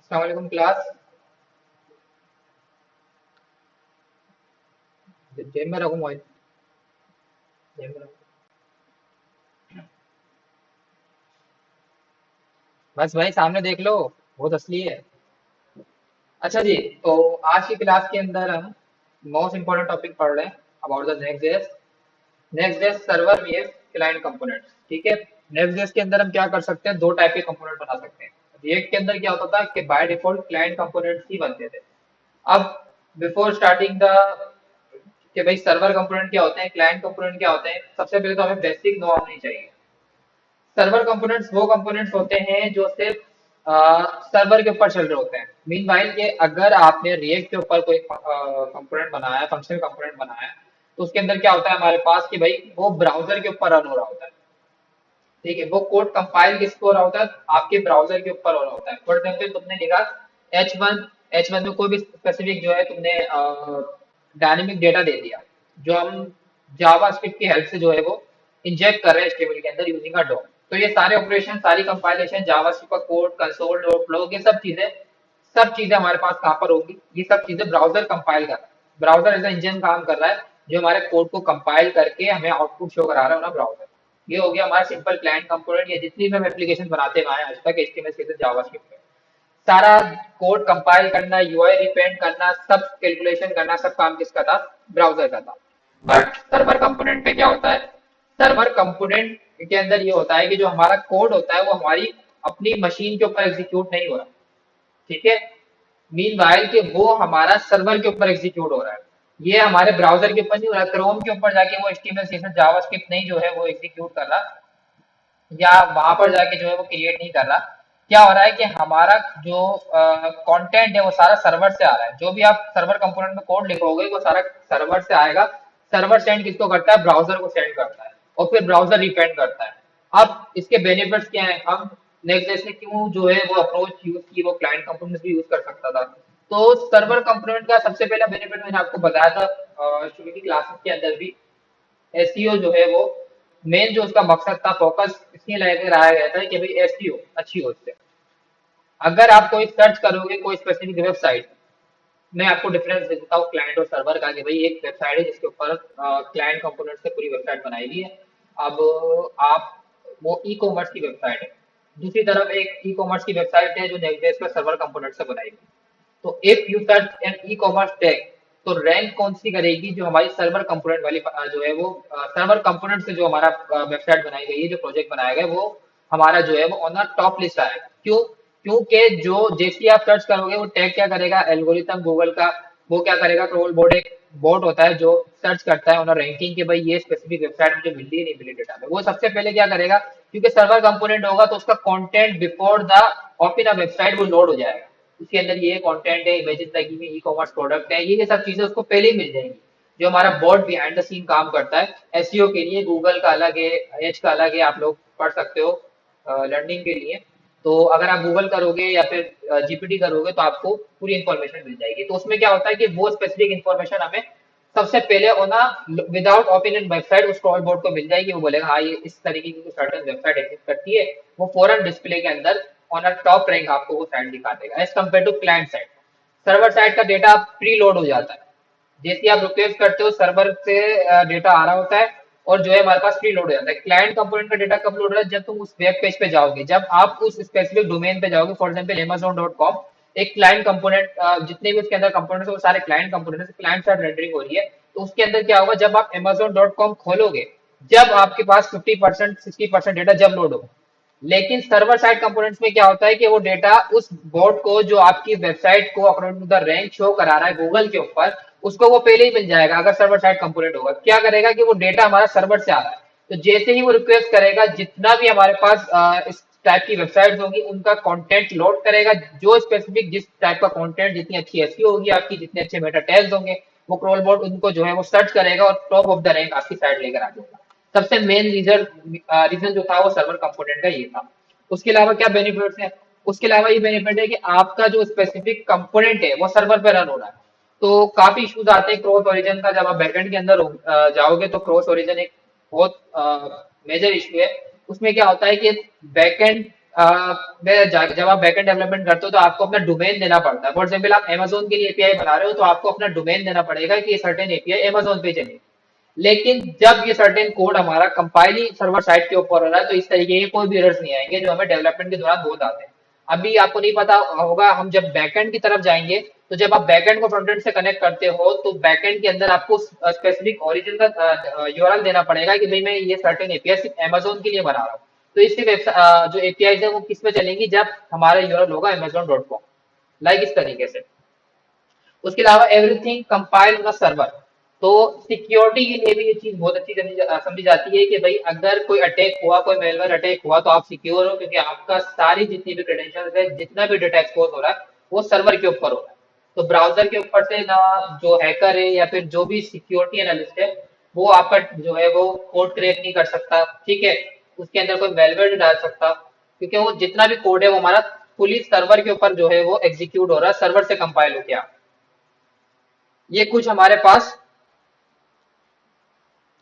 अस्सलाम वालेकुम क्लास। जेब में रखूँ मोबाइल? जेब में रखूँ? बस भाई सामने देख लो, बहुत असली है। अच्छा जी, तो आज की क्लास के अंदर हम मोस्ट इंपॉर्टेंट टॉपिक पढ़ रहे हैं about the next day server VS client components. ठीक है। नेक्स्ट डे के अंदर हम क्या कर सकते हैं, दो टाइप के कंपोनेंट बना सकते हैं। रिएक्ट के अंदर क्या होता था कि बाय डिफॉल्ट क्लाइंट कंपोनेंट्स ही बनते थे। अब बिफोर स्टार्टिंग द कि भाई सर्वर कंपोनेंट क्या होते हैं, क्लाइंट कंपोनेंट क्या होते हैं, सबसे पहले तो हमें बेसिक नो होनी चाहिए। सर्वर कंपोनेंट्स वो कंपोनेंट्स होते हैं जो सिर्फ सर्वर के ऊपर चल रहे होते हैं। मीनवाइल के अगर आपने रिएक्ट के ऊपर कोई कंपोनेंट बनाया, फंक्शनल कंपोनेंट बनाया, तो उसके अंदर क्या होता है हमारे पास कि भाई वो ब्राउजर के ऊपर रन हो रहा होता है। ठीक है, वो कोड कंपाइल किसको हो रहा होता है, आपके ब्राउजर के ऊपर हो रहा होता है। फॉर एग्जाम्पल तुमने लिखा एच वन में कोई भी स्पेसिफिक जो है तुमने डायनेमिक डेटा दे दिया, जो हम जावा स्क्रिप्ट की हेल्प से जो है वो इंजेक्ट कर रहे हैं एचटीएमएल के अंदर यूजिंग अ डॉम। तो ये सारे ऑपरेशन, सारी कंपाइलेशन, जावा स्क्रिप्ट का कोड, कंसोल डॉट लॉग, ये सब चीजें हमारे पास कहाँ पर होगी, ये सब चीजें ब्राउजर कंपाइल कर रहा है। ब्राउजर एज इंजन काम कर रहा है, जो हमारे कोड को कंपाइल करके हमें आउटपुट शो करा रहा है ना ब्राउजर। ये हो गया हमारा सिंपल क्लाइंट कंपोनेंट। या जितनी भी हम एप्लीकेशन बनाते हैं आज तक एचटीएमएल के जावास्क्रिप्ट में, सारा कोड कंपाइल करना, यूआई रिपेंट करना, सब कैलकुलेशन करना, सब काम किसका था, ब्राउजर का था। बट सर्वर कंपोनेंट पे क्या होता है, सर्वर कंपोनेंट के अंदर ये होता है कि जो हमारा कोड होता है वो हमारी अपनी मशीन के ऊपर एग्जीक्यूट नहीं हो रहा। ठीक है। मीन वाइल के वो हमारा सर्वर के ऊपर एग्जीक्यूट हो रहा है। ये हमारे ब्राउजर के ऊपर नहीं हो रहा, क्रोम के ऊपर जाके वो एचटीएमएल सीएसएस जावास्क्रिप्ट नहीं जो है वो एग्जीक्यूट कर रहा, या वहां पर जाके जो है वो क्रिएट नहीं कर रहा। क्या हो रहा है कि हमारा जो कंटेंट है वो सारा सर्वर से आ रहा है। जो भी आप सर्वर कंपोनेंट में कोड लिखोगे वो सारा सर्वर से आएगा। सर्वर सेंड किसको करता है, ब्राउजर को सेंड करता है, और फिर ब्राउजर रिपेंड करता है। अब इसके बेनिफिट्स क्या है, हम नेक्स्ट डे ने क्यों जो है वो अप्रोच यूज की, वो क्लाइंट कंपोनेंट भी यूज कर सकता था। तो सर्वर कंपोनेंट का सबसे पहला बेनिफिट मैंने आपको बताया था शुरू की क्लासेस के अंदर भी। एसईओ जो है वो मेन जो उसका मकसद था, फोकस इसलिए लेके रहा गया था कि भाई एसईओ अच्छी हो उससे। अगर आप कोई सर्च करोगे कोई स्पेसिफिक वेबसाइट, मैं आपको डिफरेंस दे देता हूँ क्लाइंट और सर्वर का, कि भाई एक वेबसाइट है जिसके ऊपर क्लाइंट कंपोनेंट से पूरी वेबसाइट बनाई हुई है। अब आप, वो ई कॉमर्स की वेबसाइट है। दूसरी तरफ एक ई कॉमर्स की वेबसाइट है जो नेटबेस पर सर्वर कंपोनेंट से बनाई हुई है। तो if you search an e-commerce tag, तो रैंक कौन सी करेगी, जो हमारी सर्वर कंपोनेंट वाली जो है वो सर्वर कंपोनेंट से जो हमारा वेबसाइट बनाई गई है, जो प्रोजेक्ट बनाया गया है, वो हमारा जो है वो ऑन द टॉप लिस्ट आएगा। क्यों? क्योंकि जो जैसे ही आप सर्च करोगे वो टैग क्या करेगा, एल्गोरिथम गूगल का वो क्या करेगा, क्रोल बोर्ड एक बोट होता है जो सर्च करता है ऑन रैंकिंग, कि भाई ये स्पेसिफिक वेबसाइट मुझे मिल रही है नहीं मिली डेटा में। वो सबसे पहले क्या करेगा, क्योंकि सर्वर कंपोनेंट होगा तो उसका content before the open a website वो लोड हो जाएगा। उसके अंदर ये कंटेंट है, इमेजेस लगी हुई, ई कॉमर्स प्रोडक्ट है, ये सब चीजें उसको पहले ही मिल जाएंगी। जो हमारा बोर्ड बिहाइंड द सीन काम करता है एसईओ के लिए, गूगल का अलग है, एज का अलग है, आप लोग पढ़ सकते हो लर्निंग के लिए। तो अगर आप गूगल करोगे या फिर जीपीटी करोगे तो आपको पूरी इंफॉर्मेशन मिल जाएगी। तो उसमें क्या होता है कि वो स्पेसिफिक इंफॉर्मेशन हमें सबसे पहले होना विदाउट ओपनिंग वेबसाइट उस स्क्रॉल बोर्ड को मिल जाएगी। वो बोलेगा हाँ ये इस तरीके की सर्टेन वेबसाइट एग्जिस्ट करती है। वो फौरन डिस्प्ले के अंदर ऑन अ टॉप रैंक आपको वो साइट दिखा देगा as compare to client side. Server side का डेटा प्री लोड हो जाता है। जैसे आप रिक्वेस्ट करते हो सर्वर से डेटा आ रहा होता है, और जो है हमारे पास प्री लोड हो जाता है। क्लाइंट कंपोनेंट का डेटा कब लोड हो रहा है, जब तुम उस वेब पेज पे जाओगे, जब आप उस स्पेसिफिक डोमेन पे जाओगे। फॉर एग्जाम्पल amazon.com एक क्लाइंट कंपोनेंट, जितने भी उसके अंदर कंपोनेंट्स वो सारे client component, client side rendering हो रही है। तो उसके अंदर क्या होगा, जब आप amazon.com खोलोगे, जब आपके पास 50% 60% डेटा जब लोड होगा। लेकिन सर्वर साइड कंपोनेंट्स में क्या होता है कि वो डेटा उस बोर्ड को, जो आपकी वेबसाइट को according to the rank show करा रहा है गूगल के ऊपर, उसको वो पहले ही मिल जाएगा। अगर सर्वर साइड कंपोनेंट होगा, क्या करेगा कि वो डेटा हमारा सर्वर से आ रहा है, तो जैसे ही वो रिक्वेस्ट करेगा, जितना भी हमारे पास इस टाइप की वेबसाइट होगी उनका कंटेंट लोड करेगा। जो स्पेसिफिक जिस टाइप का कंटेंट, जितनी अच्छी एसईओ होगी आपकी, जितने अच्छे मेटा टैग्स होंगे, वो क्रोल बोर्ड उनको जो है वो सर्च करेगा और टॉप ऑफ द रैंक आपकी साइड लेकर आ जाएगा। सबसे मेन रीजन जो था वो सर्वर कंपोनेंट का ये था। उसके अलावा क्या बेनिफिट्स है, उसके अलावा ये बेनिफिट है कि आपका जो स्पेसिफिक कंपोनेंट है वो सर्वर पे रन हो रहा है। तो काफी इश्यूज आते हैं क्रॉस ओरिजिन का। जब आप बैकएंड के अंदर जाओगे तो क्रॉस ओरिजिन एक बहुत मेजर इशू है। उसमें क्या होता है कि बैकएंड जब आप बैकएंड डेवलपमेंट करते हो तो आपको अपना डोमेन देना पड़ता है। फॉर एग्जाम्पल आप Amazon के लिए एपीआई बना रहे हो तो आपको अपना डोमेन देना पड़ेगा कि ये सर्टेन एपीआई Amazon पे चले। लेकिन जब ये सर्टेन कोड हमारा कंपाइल ही सर्वर साइड के ऊपर हो रहा है तो इस तरीके के कोई भी एरर्स नहीं आएंगे जो हमें डेवलपमेंट के दौरान बहुत आते हैं। अभी आपको नहीं पता होगा, हम जब बैकएंड की तरफ जाएंगे तो जब आप बैकएंड को फ्रंटएंड से कनेक्ट करते हो तो बैकएंड के अंदर आपको स्पेसिफिक ओरिजिन का यूआरएल देना पड़ेगा कि भाई मैं ये सर्टेन एपीआई सिर्फ Amazon के लिए बना रहा हूँ। तो इसकी जो एपीआई है वो किस पे चलेंगी, जब हमारा यूआरएल होगा amazon.com, लाइक इस तरीके से। उसके अलावा एवरीथिंग कंपाइल ऑन सर्वर। तो सिक्योरिटी के लिए भी ये चीज बहुत अच्छी समझी जाती है कि भाई अगर कोई अटैक हुआ, कोई मेलवेयर अटैक हुआ तो आप सिक्योर हो, क्योंकि आपका सारी जितनी भी क्रेडेंशियल्स है, जितना भी डेटा एक्सपोज हो रहा है वो सर्वर के ऊपर हो रहा है। तो ब्राउजर के ऊपर से ना जो हैकर है या फिर जो भी सिक्योरिटी एनालिस्ट है वो आपका जो है वो कोड क्रैक नहीं कर सकता, ठीक है। उसके अंदर कोई मेलवेयर नहीं डाल सकता, क्योंकि वो जितना भी कोड है वो हमारा पुलिस सर्वर के ऊपर जो है वो एग्जीक्यूट हो रहा है, सर्वर से कंपाइल हो गया। ये कुछ हमारे पास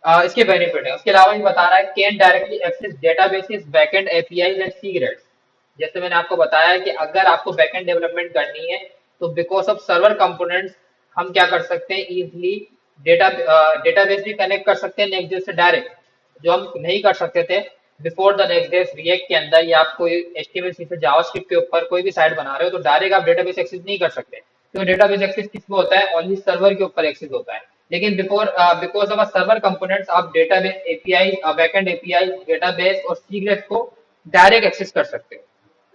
इसके बेनिफिट है। उसके अलावा ये बता रहा है can directly access databases, backend API and secrets. जैसे मैंने आपको बताया कि अगर आपको बैकएंड डेवलपमेंट करनी है तो बिकॉज ऑफ सर्वर कंपोनेंट्स हम क्या कर सकते हैं, इजिली डेटाबेस भी कनेक्ट कर सकते हैं नेक्स्ट डे से डायरेक्ट, जो हम नहीं कर सकते थे before the next day. React के अंदर या आप कोई एचटीएमएल से जावास्क्रिप्ट के ऊपर कोई भी साइट बना रहे हो तो डायरेक्ट आप डेटाबेस एक्सेस नहीं कर सकते, तो डेटाबेस एक्सेस किसमें होता है, ओनली सर्वर के ऊपर एक्सेस होता है। लेकिन बिकॉज ऑफ सर्वर कंपोनेंट्स आप database API, backend API, database और सीक्रेट को डायरेक्ट एक्सेस कर सकते हो।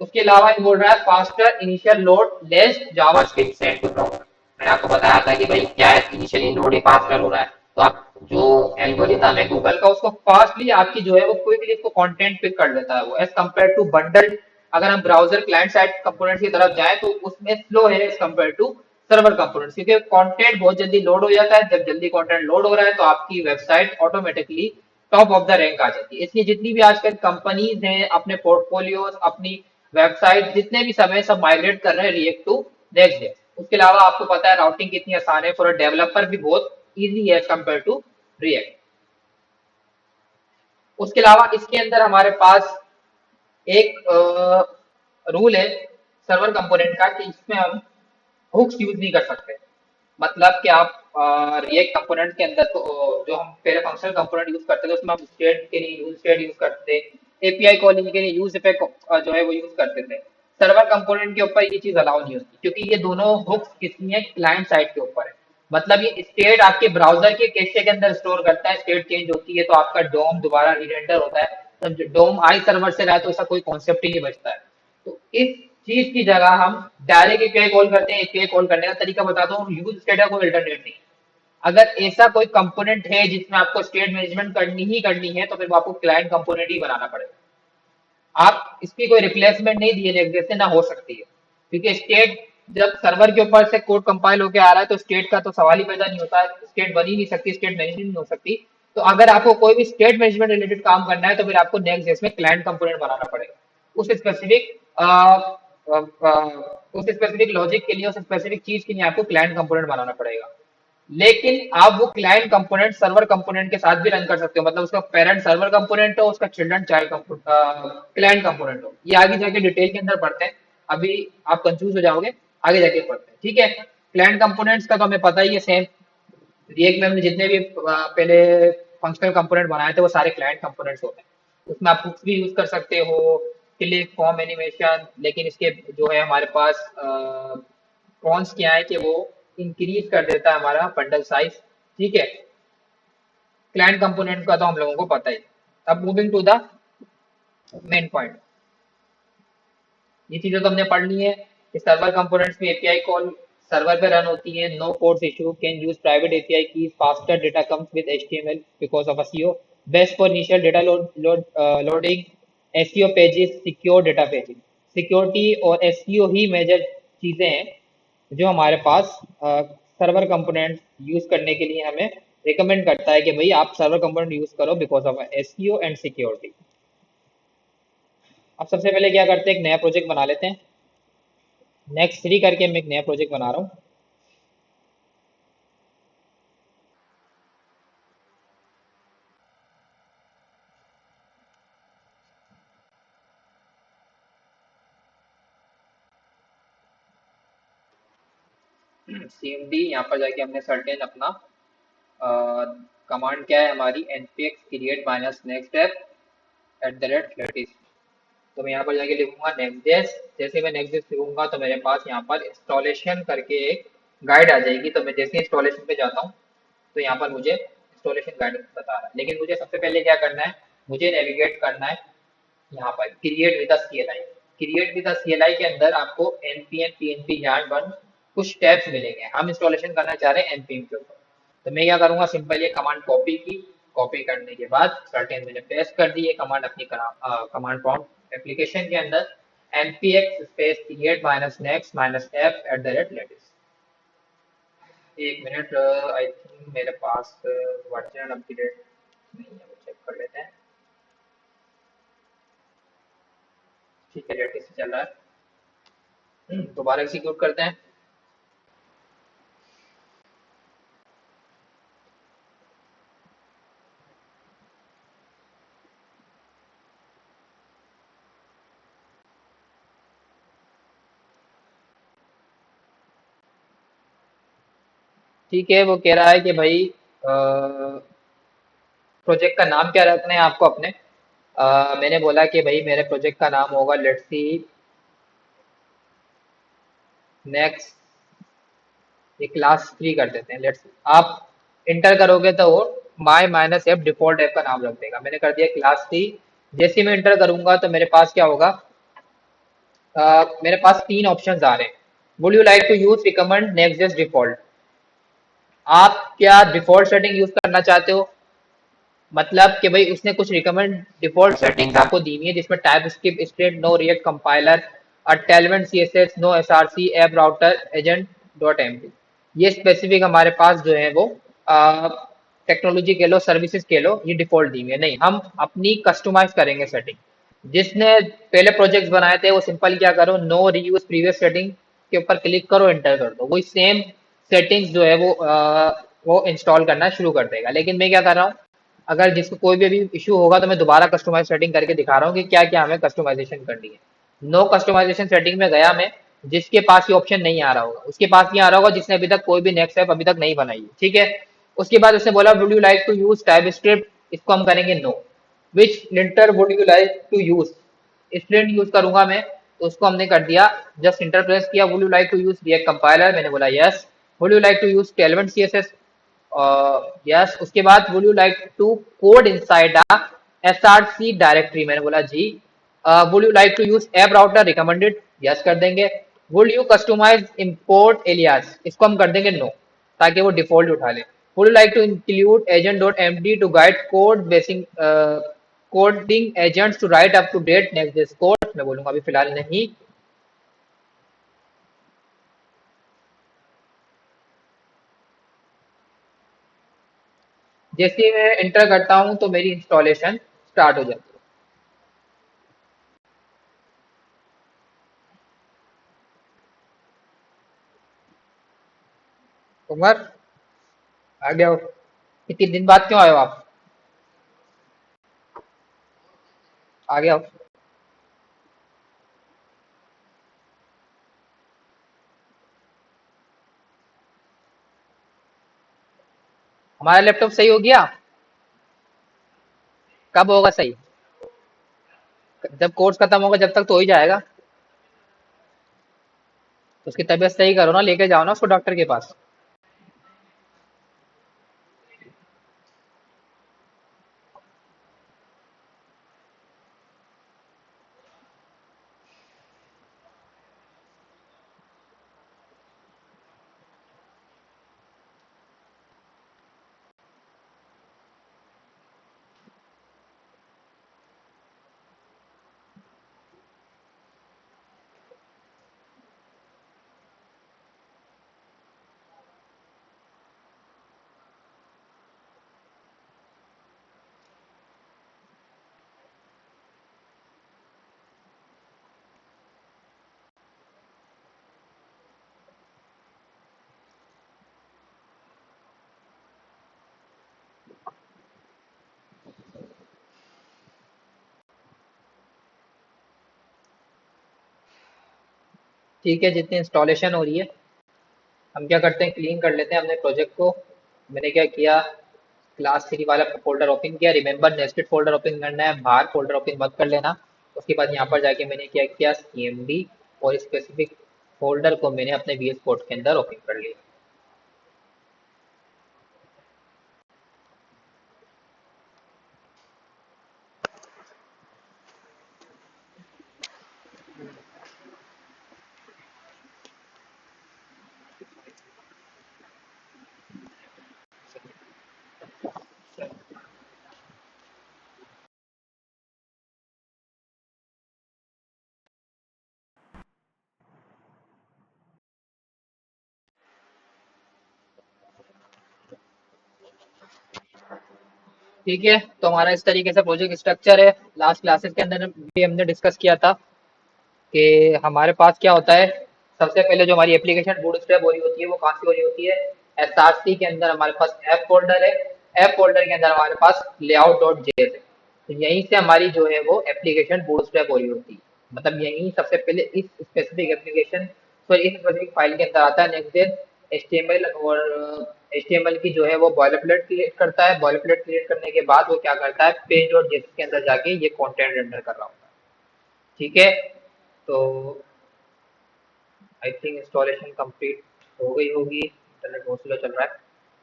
उसके अलावा ये बोल रहा है faster initial load less JavaScript set to program. मैंने आपको बताया था कि भाई क्या है, इनिशियली लोड ही फास्टर हो रहा है तो आप जो एल्गोरिथम है गूगल का उसको फास्टली आपकी जो है वो क्विकली इसको कंटेंट पिक कर लेता है वो, एज कम्पेयर टू बंडल। अगर हम ब्राउजर क्लाइंट साइड कंपोनेंट्स की तरफ जाए तो उसमें स्लो है as compare to server components, क्योंकि कंटेंट बहुत जल्दी लोड हो जाता है। जब जल्दी कंटेंट लोड हो रहा है तो आपकी website automatically top of the rank आ जाती है। इसलिए जितनी भी आजकल कंपनीज हैं अपने पोर्टफोलियोज, अपनी वेबसाइट जितने भी समय सब माइग्रेट कर रहे हैं रिएक्ट टू नेक्स्ट डे। उसके अलावा आपको पता है राउटिंग कितनी आसान है, फॉर डेवलपर भी बहुत इजी है कंपेयर टू रिएक्ट। उसके अलावा इसके अंदर हमारे पास एक रूल है सर्वर कंपोनेंट का कि इसमें हम हुक्स यूज नहीं कर सकते। मतलब कि आप रिएक्ट कंपोनेंट के अंदर तो जो हम पहले फंक्शनल कंपोनेंट यूज करते थे उसमें हम स्टेट के लिए यूज स्टेट यूज करते थे, एपीआई कॉलिंग के लिए यूज इफेक्ट जो है वो यूज करते थे। सर्वर कंपोनेंट के ऊपर ये चीज अलाउ नहीं होती, क्योंकि ये दोनों हुक्स किसमें है, क्लाइंट साइड के ऊपर है। मतलब ये स्टेट आपके ब्राउजर के कैशे के अंदर स्टोर करता है, स्टेट चेंज होती है तो आपका डोम दोबारा रीरेंडर होता है। तब डोम आई सर्वर से रहा है तो ऐसा कोई कॉन्सेप्ट ही नहीं बचता है। तो इस चीज की जगह हम डायरेक्ट एपीआई कॉल करते हैं। एपीआई कॉल करने का तरीका बताता हूँ, यूज स्टेट का कोई अल्टरनेट नहीं। अगर ऐसा कोई कंपोनेंट है जिसमें आपको स्टेट मैनेजमेंट करनी ही करनी है तो फिर वो आपको क्लाइंट कंपोनेंट ही बनाना पड़ेगा। आप इसकी कोई रिप्लेसमेंट नहीं दिए जैसे ना हो सकती है, क्योंकि स्टेट जब सर्वर के ऊपर से कोड कंपाइल होकर आ रहा है तो स्टेट का तो सवाल ही पैदा नहीं होता है, स्टेट बन ही नहीं सकती, स्टेट मैनेजमेंट नहीं हो सकती। तो अगर आपको कोई भी स्टेट मैनेजमेंट रिलेटेड काम करना है तो फिर आपको नेक्स्ट जेस में क्लाइंट कंपोनेंट बनाना पड़ेगा उस स्पेसिफिक उस स्पेसिफिक लॉजिक के लिए, उस स्पेसिफिक चीज के लिए आपको क्लाइंट कंपोनेंट बनाना पड़ेगा। लेकिन आप वो क्लाइंट कंपोनेंट सर्वर कंपोनेंट के साथ भी रन कर सकते हो, मतलब उसका पेरेंट सर्वर कंपोनेंट हो, उसका चिल्ड्रन चाइल्ड क्लाइंट कंपोनेंट हो। ये आगे जाके डिटेल के अंदर पढ़ते हैं, अभी आप कंफ्यूज हो जाओगे, आगे जाके पढ़ते हैं, ठीक है। क्लाइंट कंपोनेंट्स का तो हमें पता ही है, सेम रिएक्ट में हमने जितने भी पहले फंक्शनल कंपोनेंट बनाए थे वो सारे क्लाइंट कंपोनेंट्स होते हैं। उसमें आप कुछ भी यूज कर सकते हो, क्लिक, फॉर्म, एनिमेशन। लेकिन इसके जो है हमारे पास कॉन्स क्या है कि वो इंक्रीज कर देता है हमारा बंडल साइज, ठीक है। क्लाइंट कंपोनेंट का तो हम लोगों को पता ही। अब moving to the main point, ये चीजें तो हमने पढ़ ली है कि सर्वर कंपोनेंट्स में एपीआई कॉल सर्वर पे रन होती है, no codes issue, can use private API keys, faster data comes with HTML because of SEO, best for initial data loading, SEO pages, secure data paging. Security और SEO ही major चीजें हैं जो हमारे पास server component use करने के लिए हमें रिकमेंड करता है कि भाई आप सर्वर कंपोनेंट यूज करो because of SEO and security. अब सबसे पहले क्या करते हैं, एक नया प्रोजेक्ट बना लेते हैं। नेक्स्ट 3 करके मैं एक नया प्रोजेक्ट बना रहा हूँ। cmd यहाँ पर जाके हमने सर्टेन अपना कमांड क्या है हमारी npx create minus next @latest। तो मैं यहाँ पर जाके लिखूंगा नेक्स्ट। जैसे मैं नेक्स्ट लिखूंगा तो मेरे पास यहाँ पर इंस्टॉलेशन करके एक गाइड आ जाएगी। तो मैं जैसे इंस्टॉलेशन पे जाता हूँ तो यहाँ पर मुझे इंस्टॉलेशन गाइड बता रहा है। लेकिन मुझे सबसे पहले क्या करना है, मुझे नेविगेट करना है यहाँ पर create with CLI। Create with CLI के अंदर आपको npm pnp yarn वन कुछ टैब्स मिलेंगे। हम इंस्टॉलेशन करना चाह रहे हैं npm के ऊपर। तो मैं क्या करूंगा, सिंपल ये कमांड कॉपी की, कॉपी करने के बाद सर्टेन मैंने पेस्ट कर दी ये कमांड अपनी कमांड प्रॉम्प्ट एप्लीकेशन के अंदर, npx space create minus next minus F at the rate latest. एक मिनट, आई थिंक मेरे पास वर्जन अपडेट नहीं है, वो चेक कर लेते हैं। ठीक है, लेटेस्ट चल रहा है। दोबारा एग्जीक्यूट करते हैं। ठीक है, वो कह रहा है कि भाई प्रोजेक्ट का नाम क्या रखना है आपको अपने। मैंने बोला कि भाई मेरे प्रोजेक्ट का नाम होगा लेट्स सी नेक्स्ट, ये क्लास 3 कर देते हैं लेट्स। आप इंटर करोगे तो वो माई माइनस एफ डिफॉल्ट ऐप का नाम रख देगा। मैंने कर दिया क्लास 3। जैसे ही मैं इंटर करूंगा तो मेरे पास क्या होगा, मेरे पास 3 ऑप्शंस आ रहे हैं। Would you like to use recommend next just default. आप क्या डिफॉल्ट सेटिंग यूज करना चाहते हो, मतलब कि भाई उसने कुछ रिकमेंड डिफॉल्ट सेटिंग्स आपको दी हुई है जिसमें TypeScript split no React compiler Tailwind CSS no SRC app router agent dot MP. ये स्पेसिफिक हमारे पास जो है वो टेक्नोलॉजी के लो सर्विसेज के लो ये डिफॉल्ट दी हुई है। नहीं, हम अपनी कस्टमाइज करेंगे सेटिंग। जिसने पहले प्रोजेक्ट्स बनाए थे वो सिंपल क्या करो, नो रीयूज प्रीवियस सेटिंग के ऊपर क्लिक करो, एंटर कर दो, वही सेम सेटिंग्स जो है वो इंस्टॉल करना शुरू कर देगा। लेकिन मैं क्या कर रहा हूँ, अगर जिसको कोई भी अभी इशू होगा तो मैं दोबारा कस्टमाइज सेटिंग करके दिखा रहा हूँ कि क्या क्या हमें कस्टमाइजेशन करनी है। नो कस्टमाइजेशन सेटिंग में गया मैं, जिसके पास ये ऑप्शन नहीं आ रहा होगा उसके पास नहीं आ रहा होगा, जिसने अभी तक कोई भी नेक्स्ट ऐप अभी तक नहीं बनाई है। ठीक है, उसके बाद उसने बोला would you like to use TypeScript, इसको हम करेंगे no. Which linter would you like to use, ESLint use करूंगा मैं, तो उसको हमने कर दिया, जस्ट इंटर प्रेस किया। Would you like to use React compiler, मैंने बोला yes. Would you like to use Tailwind CSS, yes. उसके बाद would you like to code inside a SRC directory, मैंने बोला जी। Would you like to use app router recommended, yes कर देंगे। Would you customize import alias, इसको हम कर देंगे नो, ताकि वो डिफॉल्ट उठा ले। Would you like to include agent dot MD to guide code basing coding agents to write up to date next this code, मैं बोलूंगा अभी फिलहाल नहीं। जैसे ही मैं एंटर करता हूं तो मेरी इंस्टॉलेशन स्टार्ट हो जाती है। उमर आ गया हो? इतने दिन बाद क्यों आए हो आप? आ गया हो? हमारा लैपटॉप सही हो गया? कब होगा सही? जब कोर्स खत्म होगा जब तक तो हो ही जाएगा। तो उसकी तबीयत सही करो ना, लेके जाओ ना उसको डॉक्टर के पास। ठीक है, जितनी इंस्टॉलेशन हो रही है हम क्या करते हैं, क्लीन कर लेते हैं अपने प्रोजेक्ट को। मैंने क्या किया, क्लास 3 वाला फोल्डर ओपन किया। रिमेंबर नेस्टेड फोल्डर ओपन करना है, बाहर फोल्डर ओपन मत कर लेना। उसके बाद यहाँ पर जाके मैंने क्या किया, CMD और स्पेसिफिक फोल्डर को मैंने अपने VS कोड के अंदर ओपन कर लिया। ठीक है, तो हमारा इस तरीके से प्रोजेक्ट स्ट्रक्चर है। लास्ट क्लासेस के अंदर भी हमने डिस्कस किया था कि हमारे पास क्या होता है। सबसे पहले जो हमारी एप्लीकेशन बूटस्ट्रैप हो रही होती है वो कहाँ से हो रही होती है, SRC के अंदर हमारे पास ऐप फोल्डर है। ऐप फोल्डर के अंदर हमारे पास layout.js है। तो यहीं से हमारी जो है वो एप्लीकेशन बूटस्ट्रैप हो रही होती है। मतलब यहीं सबसे पहले इस स्पेसिफिक एप्लीकेशन, सॉरी इस स्पेसिफिक फाइल के अंदर आता है। नेक्स्ट देन HTML, और HTML की जो है वो बॉयलरप्लेट क्रिएट करता है। बॉयलरप्लेट क्रिएट करने के बाद वो क्या करता है, पेज.js के अंदर जाके ये कंटेंट रेंडर कर रहा होता है। ठीक है, तो आई थिंक इंस्टॉलेशन कंप्लीट हो गई होगी। इंटरनेट बहुत स्लो चल रहा है।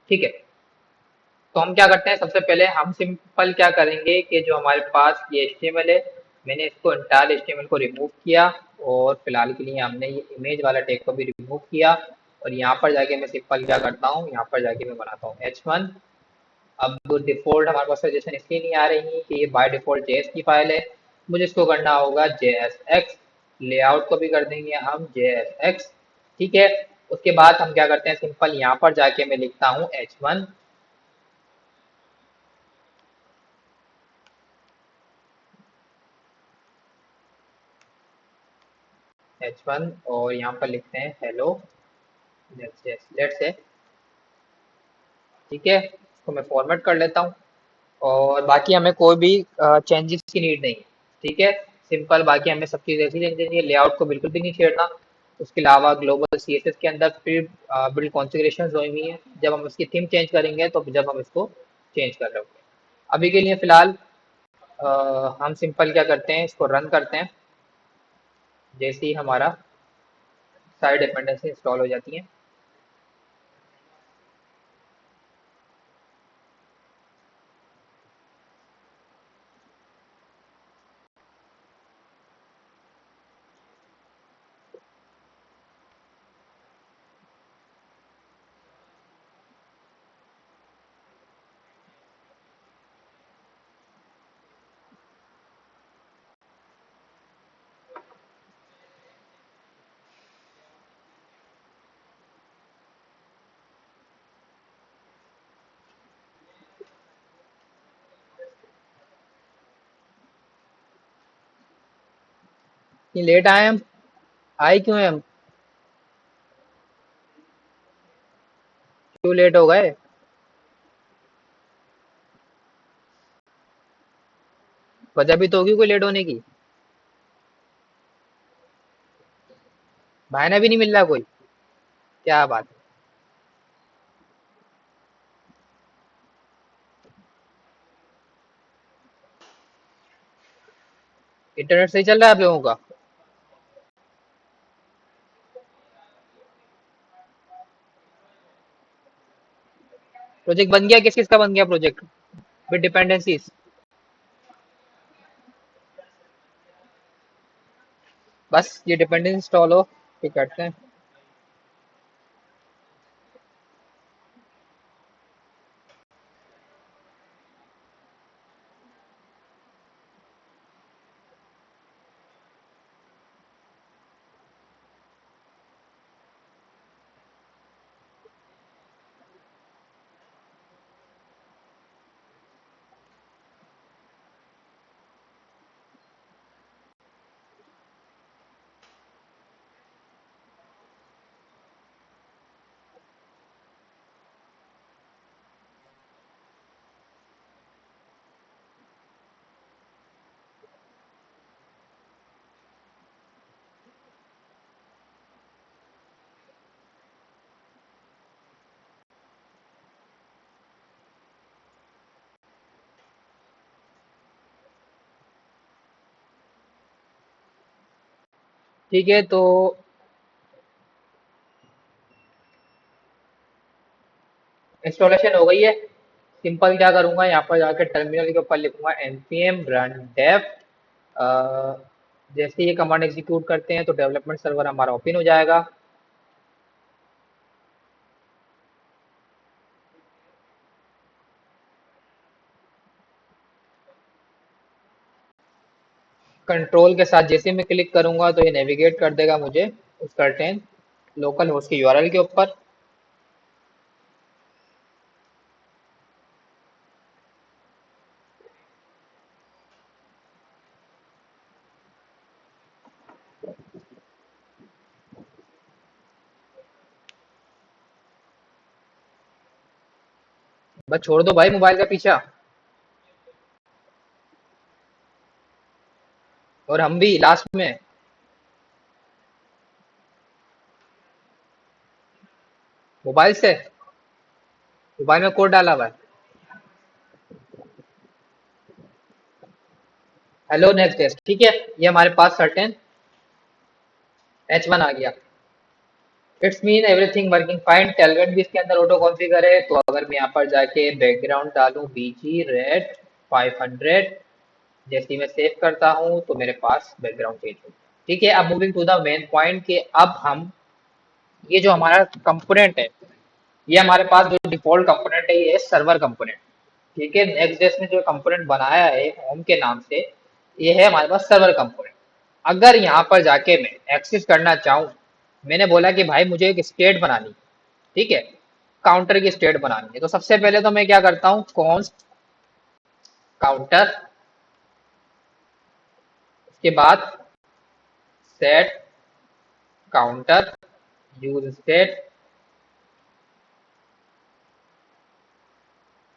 ठीक है, तो हम क्या करते हैं, सबसे पहले हम सिंपल क्या करेंगे कि जो हमारे पास ये HTML है, मैंने इसको इंटायर HTML को रिमूव किया। और फिलहाल के लिए हमने ये इमेज वाला टैग को भी रिमूव किया। और यहाँ पर जाके मैं सिंपल क्या करता हूँ, यहाँ पर जाके मैं बनाता हूँ H1। अब डिफॉल्ट हमारे पास सजेशन इसलिए नहीं आ रही कि ये बाय डिफॉल्ट JS की फाइल है। मुझे इसको करना होगा JSX। लेआउट को भी कर देंगे हम JSX। ठीक है, उसके बाद हम क्या करते हैं, सिंपल यहाँ पर जाके मैं लिखता हूँ H1। H1 और यहाँ पर लिखते हैं हेलो, लेट्स से। ठीक है, इसको मैं फॉर्मेट कर लेता हूँ। और बाकी हमें कोई भी चेंजेस की नीड नहीं है। ठीक है, सिंपल, बाकी हमें सब चीज़ ऐसी रहनी चाहिए। लेआउट को बिल्कुल भी नहीं छेड़ना। उसके अलावा ग्लोबल CSS के अंदर फिर बिल्ड कॉन्फ़िगरेशन हुई हुई है। जब हम इसकी थीम चेंज करेंगे तो जब हम इसको चेंज कर रहे होंगे। अभी के लिए फिलहाल हम सिंपल क्या करते हैं, इसको रन करते हैं। जैसे ही हमारा सारी डिपेंडेंसी इंस्टॉल हो जाती है। ये लेट आए हम, आए क्यों हैं हम, क्यों लेट हो गए। वजह भी तो होगी कोई लेट होने की। बहाना भी नहीं मिल रहा कोई, क्या बात है। इंटरनेट सही चल रहा है आप लोगों का। प्रोजेक्ट बन गया, किस किस का बन गया प्रोजेक्ट विद डिपेंडेंसीज। बस ये डिपेंडेंसी इंस्टॉल हो फिर करते हैं। ठीक है, तो इंस्टॉलेशन हो गई है। सिंपल क्या करूंगा, यहाँ पर जाकर टर्मिनल के ऊपर लिखूंगा npm run dev। जैसे ये कमांड एग्जीक्यूट करते हैं तो डेवलपमेंट सर्वर हमारा ओपन हो जाएगा। कंट्रोल के साथ जैसे मैं क्लिक करूंगा तो ये नेविगेट कर देगा मुझे उस सर्टेन लोकल होस्ट की यूआरएल के ऊपर। बस छोड़ दो भाई मोबाइल का पीछा। और हम भी लास्ट में मोबाइल से, मोबाइल में कोड डाला हुआ है। हेलो नेक्स्ट टेस्ट, ठीक है। ये हमारे पास सर्टेन H1 आ गया। It's mean everything working fine. Telnet भी इसके अंदर ऑटो कॉन्फ़िगर है। तो अगर मैं यहाँ पर जाके बैकग्राउंड डालूं बीजी रेड 500, जैसे ही मैं सेव करता हूँ तो मेरे पास बैकग्राउंड चेंज हो गया। ठीक है, अब moving to the main point कि अब हम ये जो हमारा कंपोनेंट है, ये हमारे पास जो डिफॉल्ट कंपोनेंट है ये है सर्वर कंपोनेंट। ठीक है, नेक्स्ट जेएस ने जो कंपोनेंट बनाया है होम के नाम से, ये है हमारे पास सर्वर कंपोनेंट। अगर यहाँ पर जाके मैं एक्सेस करना चाहूँ, मैंने बोला कि भाई मुझे एक स्टेट बनानी है, ठीक है, काउंटर की स्टेट बनानी है। तो सबसे पहले तो मैं क्या करता हूँ, कॉन्स्ट काउंटर, उसके बाद सेट काउंटर यूज स्टेट।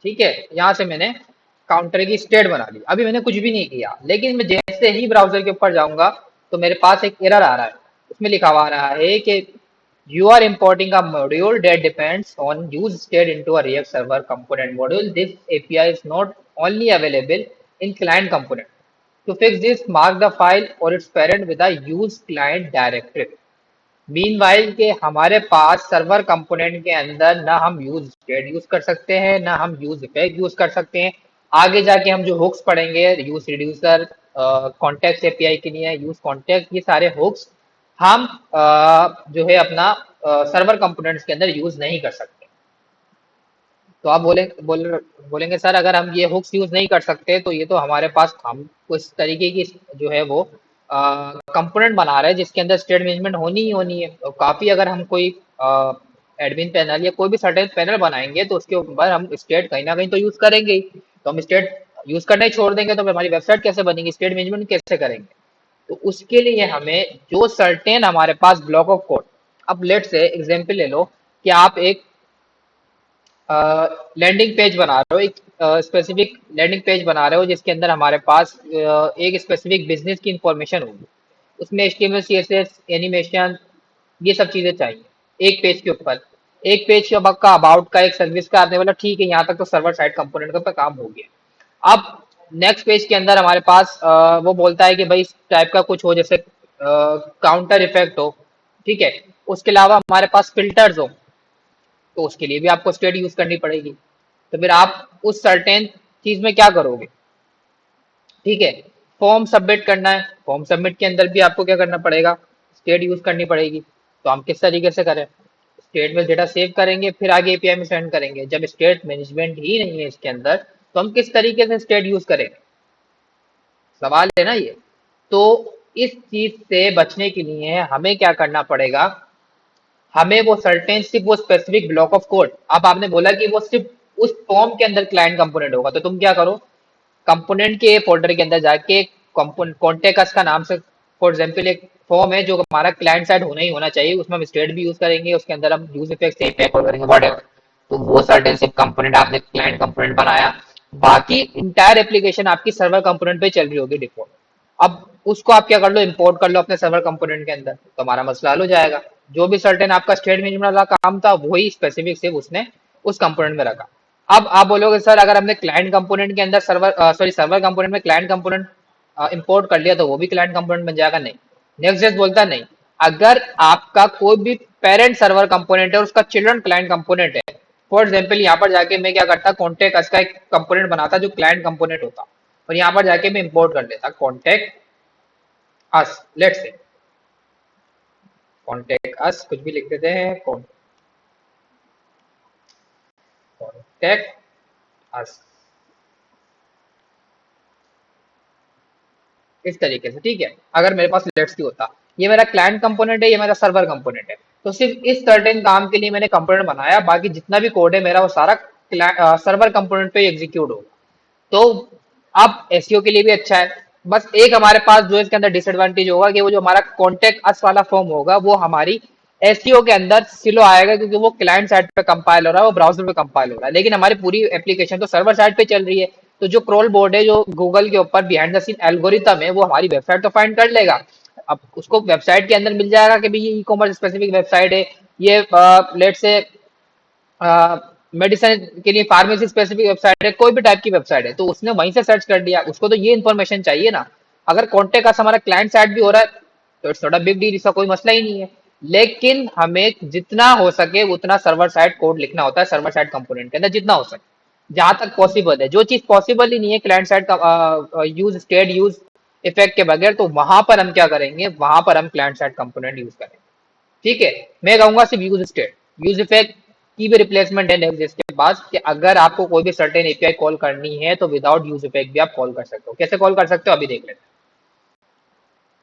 ठीक है, यहाँ से मैंने काउंटर की स्टेट बना ली। अभी मैंने कुछ भी नहीं किया, लेकिन मैं जैसे ही ब्राउजर के ऊपर जाऊंगा तो मेरे पास एक एरर आ रहा है। उसमें लिखा हुआ आ रहा है कि you are importing a module that depends on use state into a React server component module. This API is not only available in client component. To fix this, mark the file or its parent with a use client directory. Meanwhile के हमारे पास server component के अंदर ना हम use state use कर सकते हैं, ना हम यूज इफेक्ट यूज कर सकते हैं। आगे जाके हम जो हुक्स पढ़ेंगे, यूज रिड्यूसर, कॉन्टेक्स्ट एपीआई के लिए यूज कॉन्टेक्स्ट, ये सारे हुक्स हम जो है अपना सर्वर कंपोनेंट्स के अंदर यूज नहीं कर सकते। तो आप बोलेंगे सर अगर हम ये हुक्स यूज नहीं कर सकते तो ये तो हमारे पास हम कुछ तरीके की जो है वो कंपोनेंट बना रहे हैं जिसके अंदर स्टेट मैनेजमेंट होनी ही होनी है। तो काफी अगर हम कोई एडमिन पैनल या कोई भी सर्टेन पैनल बनाएंगे तो उसके ऊपर हम स्टेट कहीं ना कहीं तो यूज करेंगे ही। तो हम स्टेट यूज करना ही छोड़ देंगे तो फिर हमारी वेबसाइट कैसे बनेगी, स्टेट मैनेजमेंट कैसे करेंगे। तो उसके लिए हमें जो सर्टेन हमारे पास ब्लॉक ऑफ कोड, अब लेट से एग्जाम्पल ले लो कि आप एक लैंडिंग पेज बना रहे हो, एक स्पेसिफिक लैंडिंग पेज बना रहे हो जिसके अंदर हमारे पास एक स्पेसिफिक बिजनेस की इंफॉर्मेशन होगी। उसमें HTML CSS एनिमेशन ये सब चीजें चाहिए एक पेज के ऊपर। एक पेज के का अबाउट का, एक सर्विस का, आपने बोला ठीक है यहाँ तक तो सर्वर साइड कंपोनेंट का काम हो गया। अब नेक्स्ट पेज के अंदर हमारे पास वो बोलता है कि भाई इस टाइप का कुछ हो, जैसे काउंटर इफेक्ट हो, ठीक है, उसके अलावा हमारे पास फिल्टर्स हो, तो उसके लिए भी आपको स्टेट यूज करनी पड़ेगी। तो फिर आप उस सर्टेन चीज में क्या करोगे, ठीक है, फॉर्म सबमिट करना है, फॉर्म सबमिट के अंदर भी आपको क्या करना पड़ेगा, स्टेट यूज करनी पड़ेगी। तो हम किस तरीके से करें, स्टेट में डेटा सेव करेंगे फिर आगे एपीआई में सेंड करेंगे। जब स्टेट मैनेजमेंट ही नहीं है इसके अंदर तो हम किस तरीके से स्टेट यूज करेंगे, सवाल है ना ये। तो इस चीज से बचने के लिए हमें क्या करना पड़ेगा, हमें वो सर्टेन सिर्फ वो स्पेसिफिक ब्लॉक ऑफ कोड, अब आपने बोला कि वो सिर्फ उस फॉर्म के अंदर क्लाइंट कंपोनेंट होगा, तो तुम क्या करो, कंपोनेंट के फोल्डर के अंदर जाके कॉन्टेक्ट का नाम से फॉर एग्जाम्पल एक फॉर्म है जो हमारा क्लाइंट साइड होना ही होना चाहिए, उसमें हम स्टेट भी यूज करेंगे, उसके अंदर हम यूज इफेक्ट से कॉल करेंगे व्हाटएवर। तो वो सर्टेन सिर्फ कंपोनेंट आपने क्लाइंट कंपोनेंट बनाया, बाकी इंटायर एप्लीकेशन आपकी सर्वर कंपोनेंट पे चल रही होगी डिफॉल्ट। अब उसको आप क्या कर लो, इंपोर्ट कर लो अपने सर्वर कंपोनेंट के अंदर, तो हमारा मसला हल हो जाएगा। जो भी सर्टेन आपका स्टेट मैनेजमेंट वाला काम था वही स्पेसिफिक सिर्फ उसने उस कंपोनेंट में रखा। अब आप बोलोगे सर अगर हमने क्लाइंट कंपोनेंट के अंदर सर्वर कंपोनेंट में क्लाइंट कंपोनेंट इंपोर्ट कर लिया तो वो भी क्लाइंट कंपोनेंट बन जाएगा, नहीं। नेक्स्ट जेस्ट बोलता नहीं, अगर आपका कोई भी पेरेंट सर्वर कंपोनेंट है और उसका चिल्ड्रन क्लाइंट कंपोनेंट है, फॉर एग्जाम्पल यहाँ पर जाके मैं क्या करता, कॉन्टेक्ट अस का एक कंपोनेंट बनाता जो क्लाइंट कंपोनेंट होता, और यहाँ पर जाके मैं इंपोर्ट कर लेता contact us, let's say contact us कुछ भी लिख देते हैं, कॉन्टेक्ट अस इस तरीके से, ठीक है। अगर मेरे पास लेट्स सी होता, ये मेरा क्लाइंट कंपोनेंट है, ये मेरा सर्वर कंपोनेंट है, तो सिर्फ इस सर्टेन काम के लिए मैंने कंपोनेंट बनाया, बाकी जितना भी कोड है मेरा वो सारा सर्वर कंपोनेंट पे एग्जीक्यूट होगा। तो अब एसईओ के लिए भी अच्छा है। बस एक हमारे पास जो इसके अंदर डिसएडवांटेज होगा कि वो जो हमारा कॉन्टेक्ट अस वाला फॉर्म होगा वो हमारी एसईओ के अंदर स्लो आएगा, क्योंकि वो क्लाइंट साइड पे कंपाइल हो रहा है, वो ब्राउजर पे कंपाइल हो रहा है, लेकिन हमारी पूरी एप्लीकेशन तो सर्वर साइड पे चल रही है। तो जो क्रोल बोर्ड है, जो गूगल के ऊपर बिहाइंड द सीन एल्गोरिथम है, वो हमारी वेबसाइट तो फाइंड कर लेगा। अब उसको वेबसाइट के अंदर मिल जाएगा कि भाई ये ई कॉमर्स स्पेसिफिक वेबसाइट है, ये लेट से मेडिसिन के लिए फार्मेसी स्पेसिफिक वेबसाइट है, कोई भी टाइप की वेबसाइट है, तो उसने वहीं से सर्च कर दिया, उसको तो ये इन्फॉर्मेशन चाहिए ना। अगर कॉन्टेक्ट का हमारा क्लाइंट साइड भी हो रहा है तो it's not a big deal, इसका कोई मसला ही नहीं है। लेकिन हमें जितना हो सके उतना सर्वर साइड कोड लिखना होता है, सर्वर साइड कंपोनेंट के अंदर जितना हो सके, जहां तक पॉसिबल है। जो चीज पॉसिबल ही नहीं है क्लाइंट साइड का यूज स्टेट यूज इफेक्ट के बगैर, तो वहां पर हम क्या करेंगे, वहां पर हम क्लाइंट साइड कंपोनेंट यूज करेंगे, ठीक है। मैं कहूंगा सिर्फ यूज स्टेट, यूज इफेक्ट की भी रिप्लेसमेंट है नेक्स्ट के पास, कि अगर आपको कोई भी सर्टेन एपीआई कॉल करनी है तो विदाउट यूज इफेक्ट भी आप कॉल कर सकते हो। कैसे कॉल कर सकते हो अभी देख लेते हैं।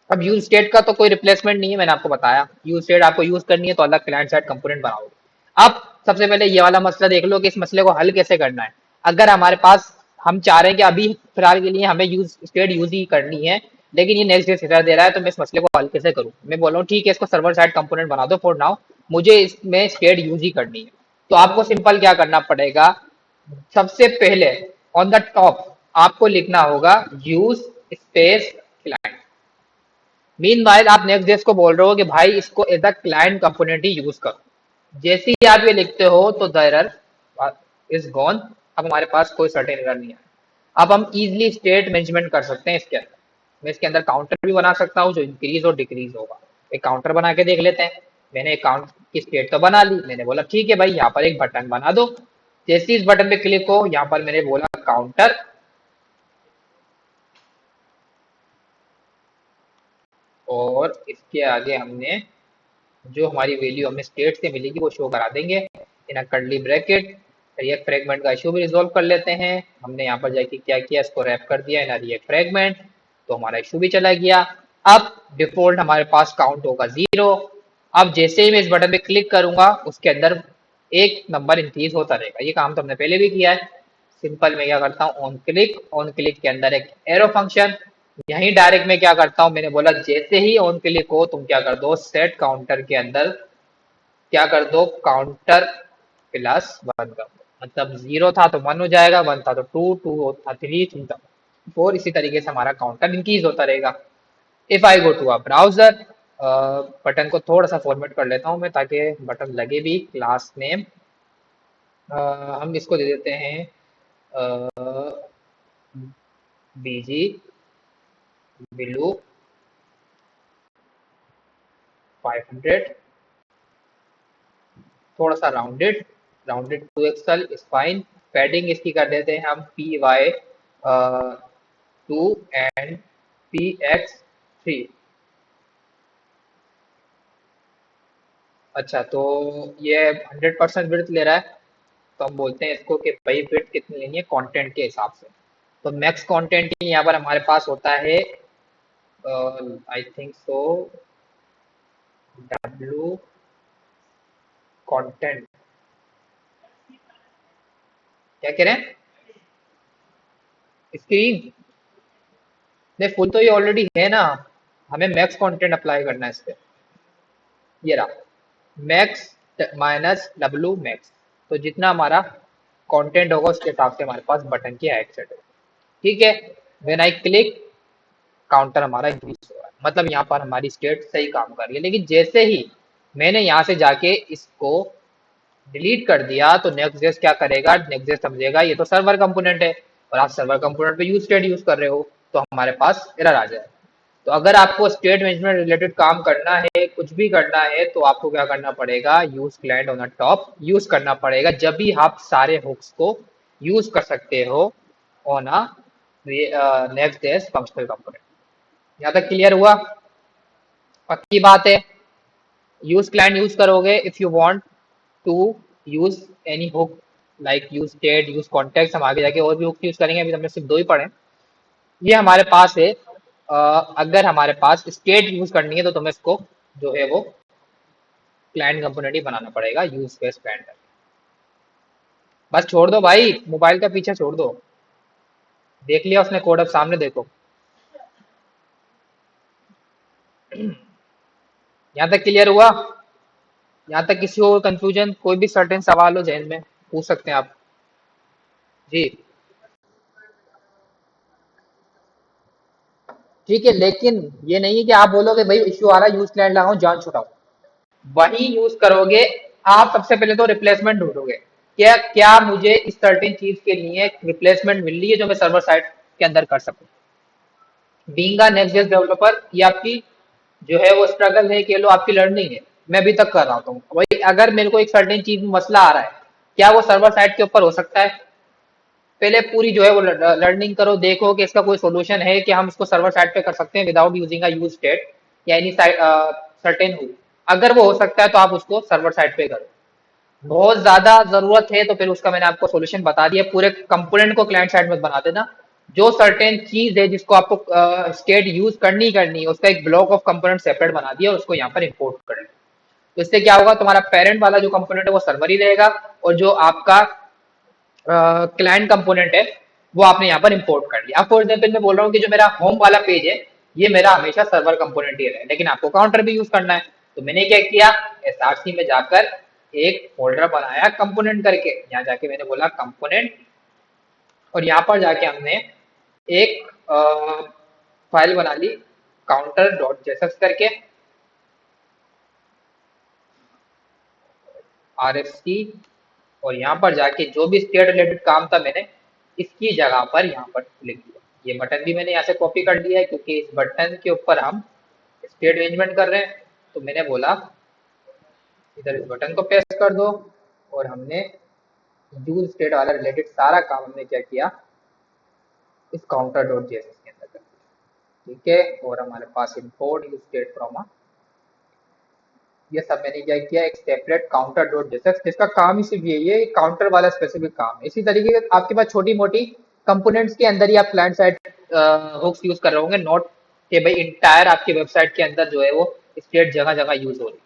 अब यूज स्टेट का तो कोई रिप्लेसमेंट नहीं है, मैंने आपको बताया, यूज स्टेट आपको यूज करनी है तो अलग क्लाइंट साइड कंपोनेंट बनाओगे। अब सबसे पहले ये वाला मसला देख लो कि इस मसले को हल कैसे करना है। अगर हमारे पास, हम चाह रहे हैं कि अभी फिलहाल के लिए हमें यूज स्टेट यूज ही करनी है, लेकिन ये नेक्स्ट डे एरर दे रहा है, तो मैं इस मसले को हल कैसे करूँ। मैं बोल रहा हूँ ठीक है, इसको सर्वर साइड कंपोनेंट बना दो फॉर नाउ, मुझे इसमें स्टेट यूज ही करनी है। तो आपको सिंपल क्या करना पड़ेगा, सबसे पहले ऑन द टॉप आपको लिखना होगा use space client. Meanwhile आप नेक्स्ट डेस्क को बोल रहे हो कि भाई इसको एज अ क्लाइंट कंपोनेंट ही यूज करो। जैसे ही आप ये लिखते हो तो द एरर इज गॉन। अब हमारे पास कोई सर्टेन एरर नहीं है। अब हम इजिली स्टेट मैनेजमेंट कर सकते हैं इसके अंदर। मैं इसके अंदर काउंटर भी बना सकता हूँ जो इंक्रीज और डिक्रीज होगा। एक काउंटर बना के देख लेते हैं। मैंने एक काउंट की स्टेट तो बना ली, मैंने बोला ठीक है भाई यहाँ पर एक बटन बना दो। जैसे ही इस बटन पे क्लिक हो, यहाँ पर मैंने बोला काउंटर, और इसके आगे हमने जो हमारी वैल्यू हमें स्टेट से मिलेगी वो शो करा देंगे इन कर्ली ब्रैकेट। रिएक्ट फ्रेगमेंट का इशू भी रिजोल्व कर लेते हैं। हमने यहाँ पर जाके क्या किया, इसको रैप कर दिया इन रिएक्ट फ्रेगमेंट, तो हमारा इशू भी चला गया। अब डिफॉल्ट हमारे पास काउंट होगा 0। अब जैसे ही मैं इस बटन पे क्लिक करूंगा उसके अंदर एक नंबर इंक्रीज होता रहेगा। ये काम तो हमने पहले भी किया है। सिंपल मैं क्या करता हूँ, ऑन क्लिक के अंदर एक एरो फंक्शन, यही डायरेक्ट में क्या करता हूं, मैंने बोला जैसे ही ऑन क्लिक हो तुम क्या कर दो, सेट काउंटर के अंदर क्या कर दो, काउंटर +1 कर दो। मतलब 0 था तो 1 हो जाएगा, 1 था तो 2, 2 था 3, 3 था 4, इसी तरीके से हमारा काउंटर इंक्रीज होता रहेगा। If I go to a browser, button को थोड़ा सा फॉर्मेट कर लेता हूं मैं ताकि बटन लगे भी। क्लास नेम हम इसको दे देते हैं बीजी ब्लू 500, थोड़ा सा rounded, rounded two XL is fine. Padding इसकी कर देते हैं हम PY2 एंड PX3। अच्छा, तो ये 100% विड्थ ले रहा है, तो हम बोलते हैं इसको कि भाई विड्थ कितनी लेनी है कंटेंट के हिसाब से। तो मैक्स कंटेंट यहाँ पर हमारे पास होता है I think so W content, क्या कह रहे हैं, स्क्रीन नहीं, फुल तो ये ऑलरेडी है ना, हमें मैक्स कंटेंट अप्लाई करना है इस पे। ये रहा मैक्स -W मैक्स, तो जितना हमारा कंटेंट होगा उसके हिसाब से हमारे पास बटन की हाइट सेट होगी, ठीक है। व्हेन आई क्लिक, काउंटर हमारा इंक्रीज हो रहा है, मतलब यहाँ पर हमारी स्टेट सही काम कर रही है। लेकिन जैसे ही मैंने यहाँ से जाके इसको डिलीट कर दिया तो नेक्स्ट जेस्ट क्या करेगा, नेक्स्ट जेस्ट समझेगा ये तो सर्वर कंपोनेंट है और आप सर्वर कंपोनेंट पे यूज स्टेट यूज कर रहे हो, तो हमारे पास एरर आ जाएगा। तो अगर आपको स्टेट मैनेजमेंट रिलेटेड काम करना है, कुछ भी करना है, तो आपको क्या करना पड़ेगा, use client on a top use करना पड़ेगा, जब भी आप सारे हुक्स को यूज कर सकते हो on a next JS functional component. यहाँ तक क्लियर हुआ? पक्की बात है। यूज क्लाइंट यूज करोगे if you want to use any hook, like use state, use context. हम आगे जाके और भी हुक्स यूज करेंगे, अभी हमने सिर्फ दो ही पढ़े। ये हमारे पास है। अगर हमारे पास स्टेट यूज करनी है तो तुम्हें इसको जो है वो क्लाइंट कंपोनेंट ही बनाना पड़ेगा यूज केस क्लाइंट। बस छोड़ दो भाई, मोबाइल का पीछे छोड़ दो। देख लिया उसने कोड, अब सामने देखो। यहाँ तक क्लियर हुआ? यहाँ तक किसी को कंफ्यूजन, कोई भी सर्टेन सवाल हो जहन में, पूछ सकते हैं आप। जी ठीक है, लेकिन ये नहीं है कि आप बोलोगे भाई इश्यू आ रहा है यूज क्लाइंट लगाओ जान छुड़ाओ, वही यूज करोगे। आप सबसे पहले तो रिप्लेसमेंट ढूंढोगे, क्या क्या मुझे इस सर्टेन चीज के लिए रिप्लेसमेंट मिल रही है जो मैं सर्वर साइड के अंदर कर सकूं। Being a next gen developer, ये आपकी जो है वो स्ट्रगल है, कह लो आपकी लर्निंग है। मैं अभी तक कर रहा हूँ वही, अगर मेरे को एक सर्टेन चीज में मसला आ रहा है, क्या वो सर्वर साइड के ऊपर हो सकता है? पहले पूरी जो है वो लर्निंग करो, देखो कि इसका कोई सोल्यूशन है कि हम इसको सर्वर साइड पे कर सकते हैं without using a use state या एनी सर्टेन हु। अगर वो हो सकता है तो आप उसको सर्वर साइड पे करो। बहुत ज्यादा जरूरत है तो फिर उसका मैंने आपको सोल्यूशन बता दिया, पूरे कंपोनेंट को क्लाइंट साइड में बना देना। जो सर्टेन चीज है जिसको आपको स्टेट यूज करनी है, उसका एक ब्लॉक ऑफ कंपोनेंट सेपरेट बना दिया और उसको यहाँ पर इंपोर्ट कर लिया। तो इससे क्या होगा, तुम्हारा पेरेंट वाला जो कंपोनेंट है वो सर्वर ही रहेगा, और जो आपका क्लाइंट कंपोनेंट है वो आपने यहाँ पर इंपोर्ट कर लिया। अब फॉर एग्जाम्पल मैं बोल रहा हूँ कि जो मेरा होम वाला पेज है ये मेरा हमेशा सर्वर कंपोनेंट ही रहे, लेकिन आपको काउंटर भी यूज करना है। तो मैंने क्या किया, एसआरसी में जाकर एक फोल्डर बनाया कंपोनेंट करके, यहाँ जाके मैंने बोला कंपोनेंट, और यहाँ पर जाके हमने एक फाइल बना ली काउंटर डॉट जेसस करके, RFC। और यहाँ पर जाके जो भी स्टेट रिलेटेड काम था मैंने इसकी जगह पर यहाँ पर लिख दिया। ये बटन भी मैंने यहाँ से कॉपी कर दिया है क्योंकि इस बटन के ऊपर हम स्टेट मैनेजमेंट कर रहे हैं। तो मैंने बोला इधर इस बटन को प्रेस कर दो, और हमने यूज स्टेट वाला रिलेटेड सारा काम हमने क्या किया, इस काउंटर डॉट जेएसएस के अंदर कर दिया। ठीक है, और हमारे पास इंपोर्ट यूज स्टेट फ्रॉम, ये सब मैंने क्या किया, एक सेपरेट काउंटर डॉट जेएसएस जिसका काम ही सिर्फ यही है, काउंटर वाला स्पेसिफिक काम है। इसी तरीके से आपके पास छोटी मोटी कंपोनेंट्स के अंदर ही आप क्लाइंट साइड हुक्स यूज कर रहे होंगे, नॉट कि भाई इंटायर आपकी वेबसाइट के अंदर जो है वो स्टेट जगह जगह यूज हो रही है।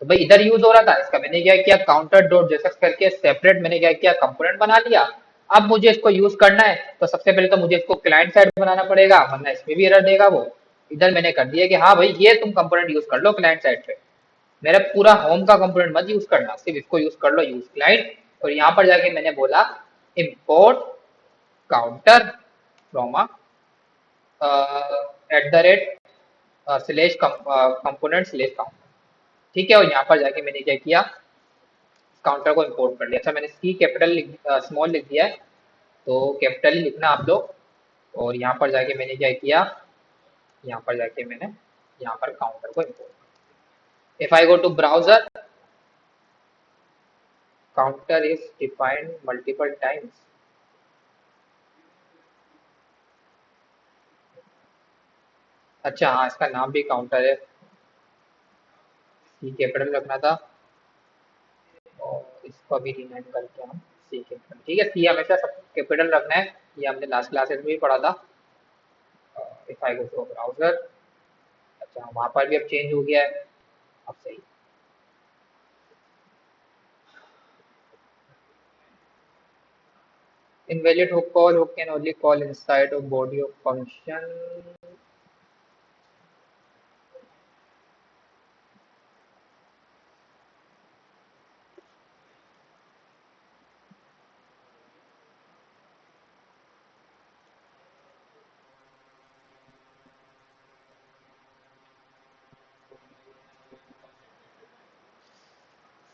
तो भाई इधर यूज हो रहा था, इसका मैंने क्या किया, काउंटर डॉट जेएसएस करके सेपरेट मैंने क्या किया, कंपोनेंट बना लिया। अब मुझे इसको यूज करना है तो सबसे पहले तो मुझे इसको क्लाइंट साइड बनाना पड़ेगा, वरना इसमें भी एरर देगा वो। इधर मैंने कर दिया कि हाँ भाई ये तुम कंपोनेंट यूज कर लो क्लाइंट साइड पे, मेरा पूरा होम का कंपोनेंट मत यूज करना, सिर्फ इसको यूज कर लो यूज क्लाइंट। और यहाँ पर जाके मैंने बोला import counter from at the rate slash component slash counter. ठीक है, और यहाँ पर जाके मैंने क्या किया, काउंटर को इंपोर्ट कर लिया। अच्छा मैंने सी कैपिटल स्मॉल लिख दिया है, तो कैपिटल ही लिखना आप लोग। और यहाँ पर जाके मैंने क्या किया, यहाँ पर जाके मैंने यहाँ पर काउंटर को import, if I go to browser, counter is defined multiple times। अच्छा हाँ, इसका नाम भी काउंटर है, सी कैपिटल रखना था, और इसको भी रीनेम करके हम सी कैपिटल, ठीक है, सी हमेशा सब कैपिटल रखना है, ये हमने लास्ट क्लासेस में भी पढ़ा था। If I go to browser, अच्छा वहां पर भी अब चेंज हो गया है, अब सही। Invalid hook call, hook can only call inside of body of function।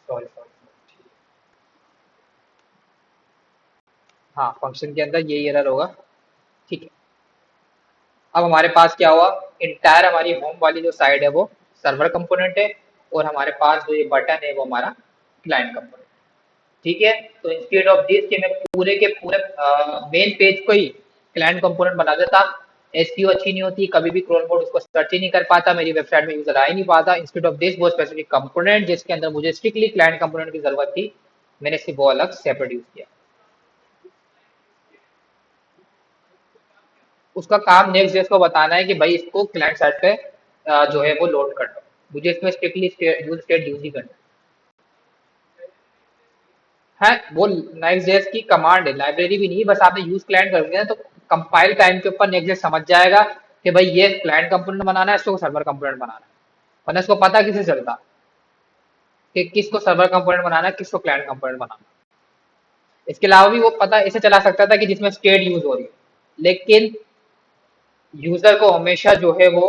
Sorry sorry, हाँ फंक्शन के अंदर यही एरर होगा। ठीक है, अब हमारे पास क्या हुआ, इंटायर हमारी होम वाली जो साइड है वो सर्वर कंपोनेंट है, और हमारे पास जो ये बटन है वो हमारा क्लाइंट कंपोनेंट। ठीक है, तो इंस्टेड ऑफ दिस कि मैं पूरे के पूरे मेन पेज को ही क्लाइंट कंपोनेंट बना देता, एसईओ अच्छी नहीं होती, कभी भी क्रोम बोर्ड उसको सर्च ही नहीं कर पाता, मेरी वेबसाइट में यूजर आ ही नहीं पाता। इंस्टेड ऑफ दिस वो स्पेसिफिक कंपोनेंट जिसके अंदर मुझे स्ट्रिक्टली क्लाइंट कंपोनेंट की जरूरत थी, मैंने सिर्फ वो अलग सेपरेट यूज किया। उसका काम नेक्स्ट जेएस को बताना है कि भाई इसको क्लाइंट साइड पे जो है वो लोड कर दो, मुझे इसमें स्ट्रिक्टली यूज स्टेट यूज ही करना है। वो नेक्स्ट जेएस की कमांड है, लाइब्रेरी भी नहीं, बस आपने यूज क्लाइंट कर दिया तो कंपाइल टाइम के ऊपर नेक्स्ट जेएस समझ जाएगा कि भाई ये क्लाइंट कंपोनेंट बनाना है, इसको सर्वर कंपोनेंट बनाना है। वरना इसको पता किसे चलता कि किसको सर्वर कंपोनेंट बनाना है, किसको क्लाइंट कंपोनेंट बनाना है। इसके अलावा भी वो पता ऐसे चला सकता था कि जिसमें स्टेट यूज हो रही है, लेकिन यूजर को हमेशा जो है वो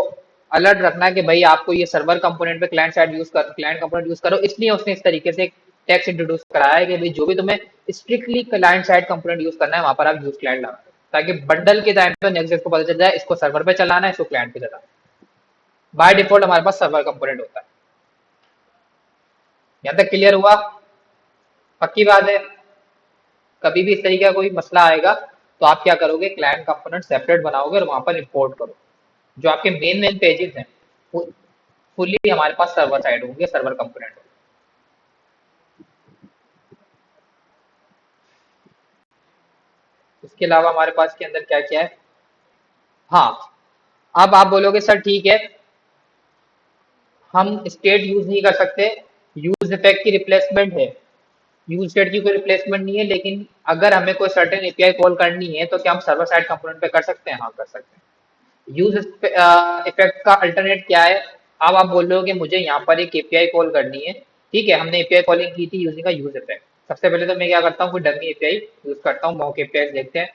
अलर्ट रखना है कि भाई आपको ये सर्वर कंपोनेंट पे क्लाइंट कंपोनेंट यूज करो, इसलिए उसने इस तरीके से टेक्स्ट इंट्रोड्यूस कराया है कि भाई जो भी तुम्हें strictly client side component use करना है वहां पर आप यूज क्लाइंट लगाओ, ताकि बंडल के टाइम पे नेक्स्ट को पता चल जाए इसको सर्वर पे चलाना है, इसको क्लाइंट पे चलाना है। बाय डिफॉल्ट हमारे पास सर्वर कंपोनेंट होता है। यहाँ तक क्लियर हुआ? पक्की बात है? कभी भी इस तरीके का कोई मसला आएगा तो आप क्या करोगे, क्लाइंट कंपोनेंट सेपरेट बनाओगे और वहां पर इंपोर्ट करो। जो आपके मेन मेन पेजेस हैं वो फुली हमारे पास सर्वर साइड होंगे, सर्वर कंपोनेंट होंगे। इसके अलावा हमारे पास के अंदर क्या क्या है? हाँ, अब आप बोलोगे सर ठीक है, हम स्टेट यूज नहीं कर सकते, यूज इफेक्ट की रिप्लेसमेंट है। यूज स्टेट की कोई रिप्लेसमेंट नहीं है, लेकिन अगर हमें कोई सर्टेन एपीआई कॉल करनी है तो क्या हम सर्वर साइड कंपोनेंट पे कर सकते हैं? हाँ, कर सकते हैं। यूज इफेक्ट का अल्टरनेट क्या है? अब आप बोल रहे हो कि मुझे यहाँ पर एक एपीआई कॉल करनी है। ठीक है, हमने एपीआई कॉलिंग की थी यूजिंग का यूज इफेक्ट। सबसे पहले तो मैं क्या करता हूँ, कोई डमी एपीआई यूज करता हूँ, मॉक एपीआई देखते हैं।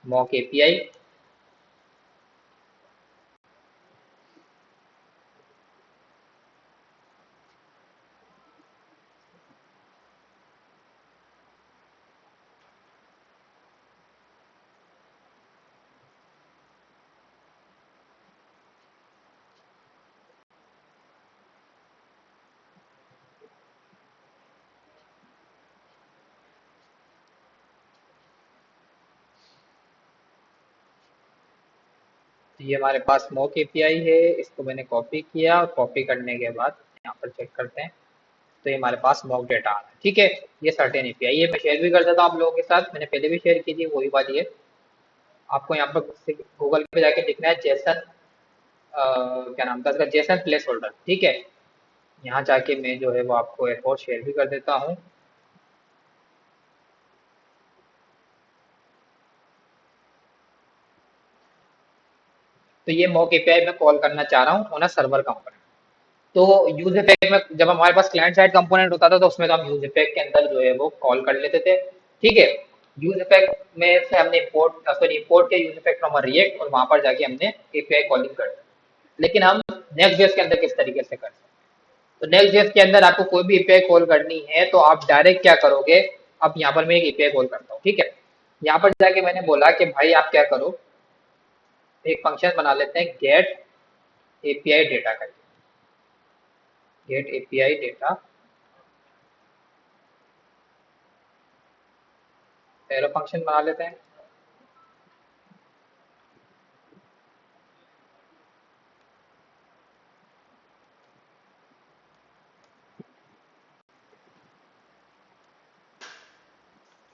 मॉक एपीआई, तो ये हमारे पास मॉक एपीआई है, इसको मैंने कॉपी किया और कॉपी करने के बाद यहाँ पर चेक करते हैं तो ये हमारे पास मॉक डेटा आ रहा है। ठीक है, ये सर्टेन एपीआई, ये मैं शेयर भी कर देता हूँ आप लोगों के साथ, मैंने पहले भी शेयर की थी, वही बात ये। आपको यहाँ पर गूगल पे जाके लिखना है जेसन, क्या नाम था इसका, जेसन प्लेस होल्डर। ठीक है, यहाँ जाके मैं जो है वो आपको एक और शेयर भी कर देता हूँ। तो ये मॉक एपीआई मैं कॉल करना चाह रहा हूँ ऑन अ सर्वर कंपोनेंट। तो यूज इफेक्ट में जब हमारे पास क्लाइंट साइड कंपोनेंट होता था तो उसमें तो हम यूज इफेक्ट के अंदर जो है वो कॉल कर लेते थे। ठीक है, यूज इफेक्ट में से हमने इंपोर्ट किया यूज इफेक्ट फ्रॉम रिएक्ट, और वहां पर जाके हमने एपीआई कॉलिंग कर दी। लेकिन हम नेक्स्ट जेएस के अंदर किस तरीके से कर सकते हैं? तो नेक्स्ट जेएस के अंदर आपको कोई भी एपीआई कॉल करनी है तो आप डायरेक्ट क्या करोगे, अब यहाँ पर मैं एक एपीआई कॉल करता हूँ। ठीक है, यहाँ पर जाके मैंने बोला कि भाई आप क्या करो, एक फंक्शन बना लेते हैं गेट एपीआई डेटा करके। गेट एपीआई डेटा, पहला फंक्शन बना लेते हैं।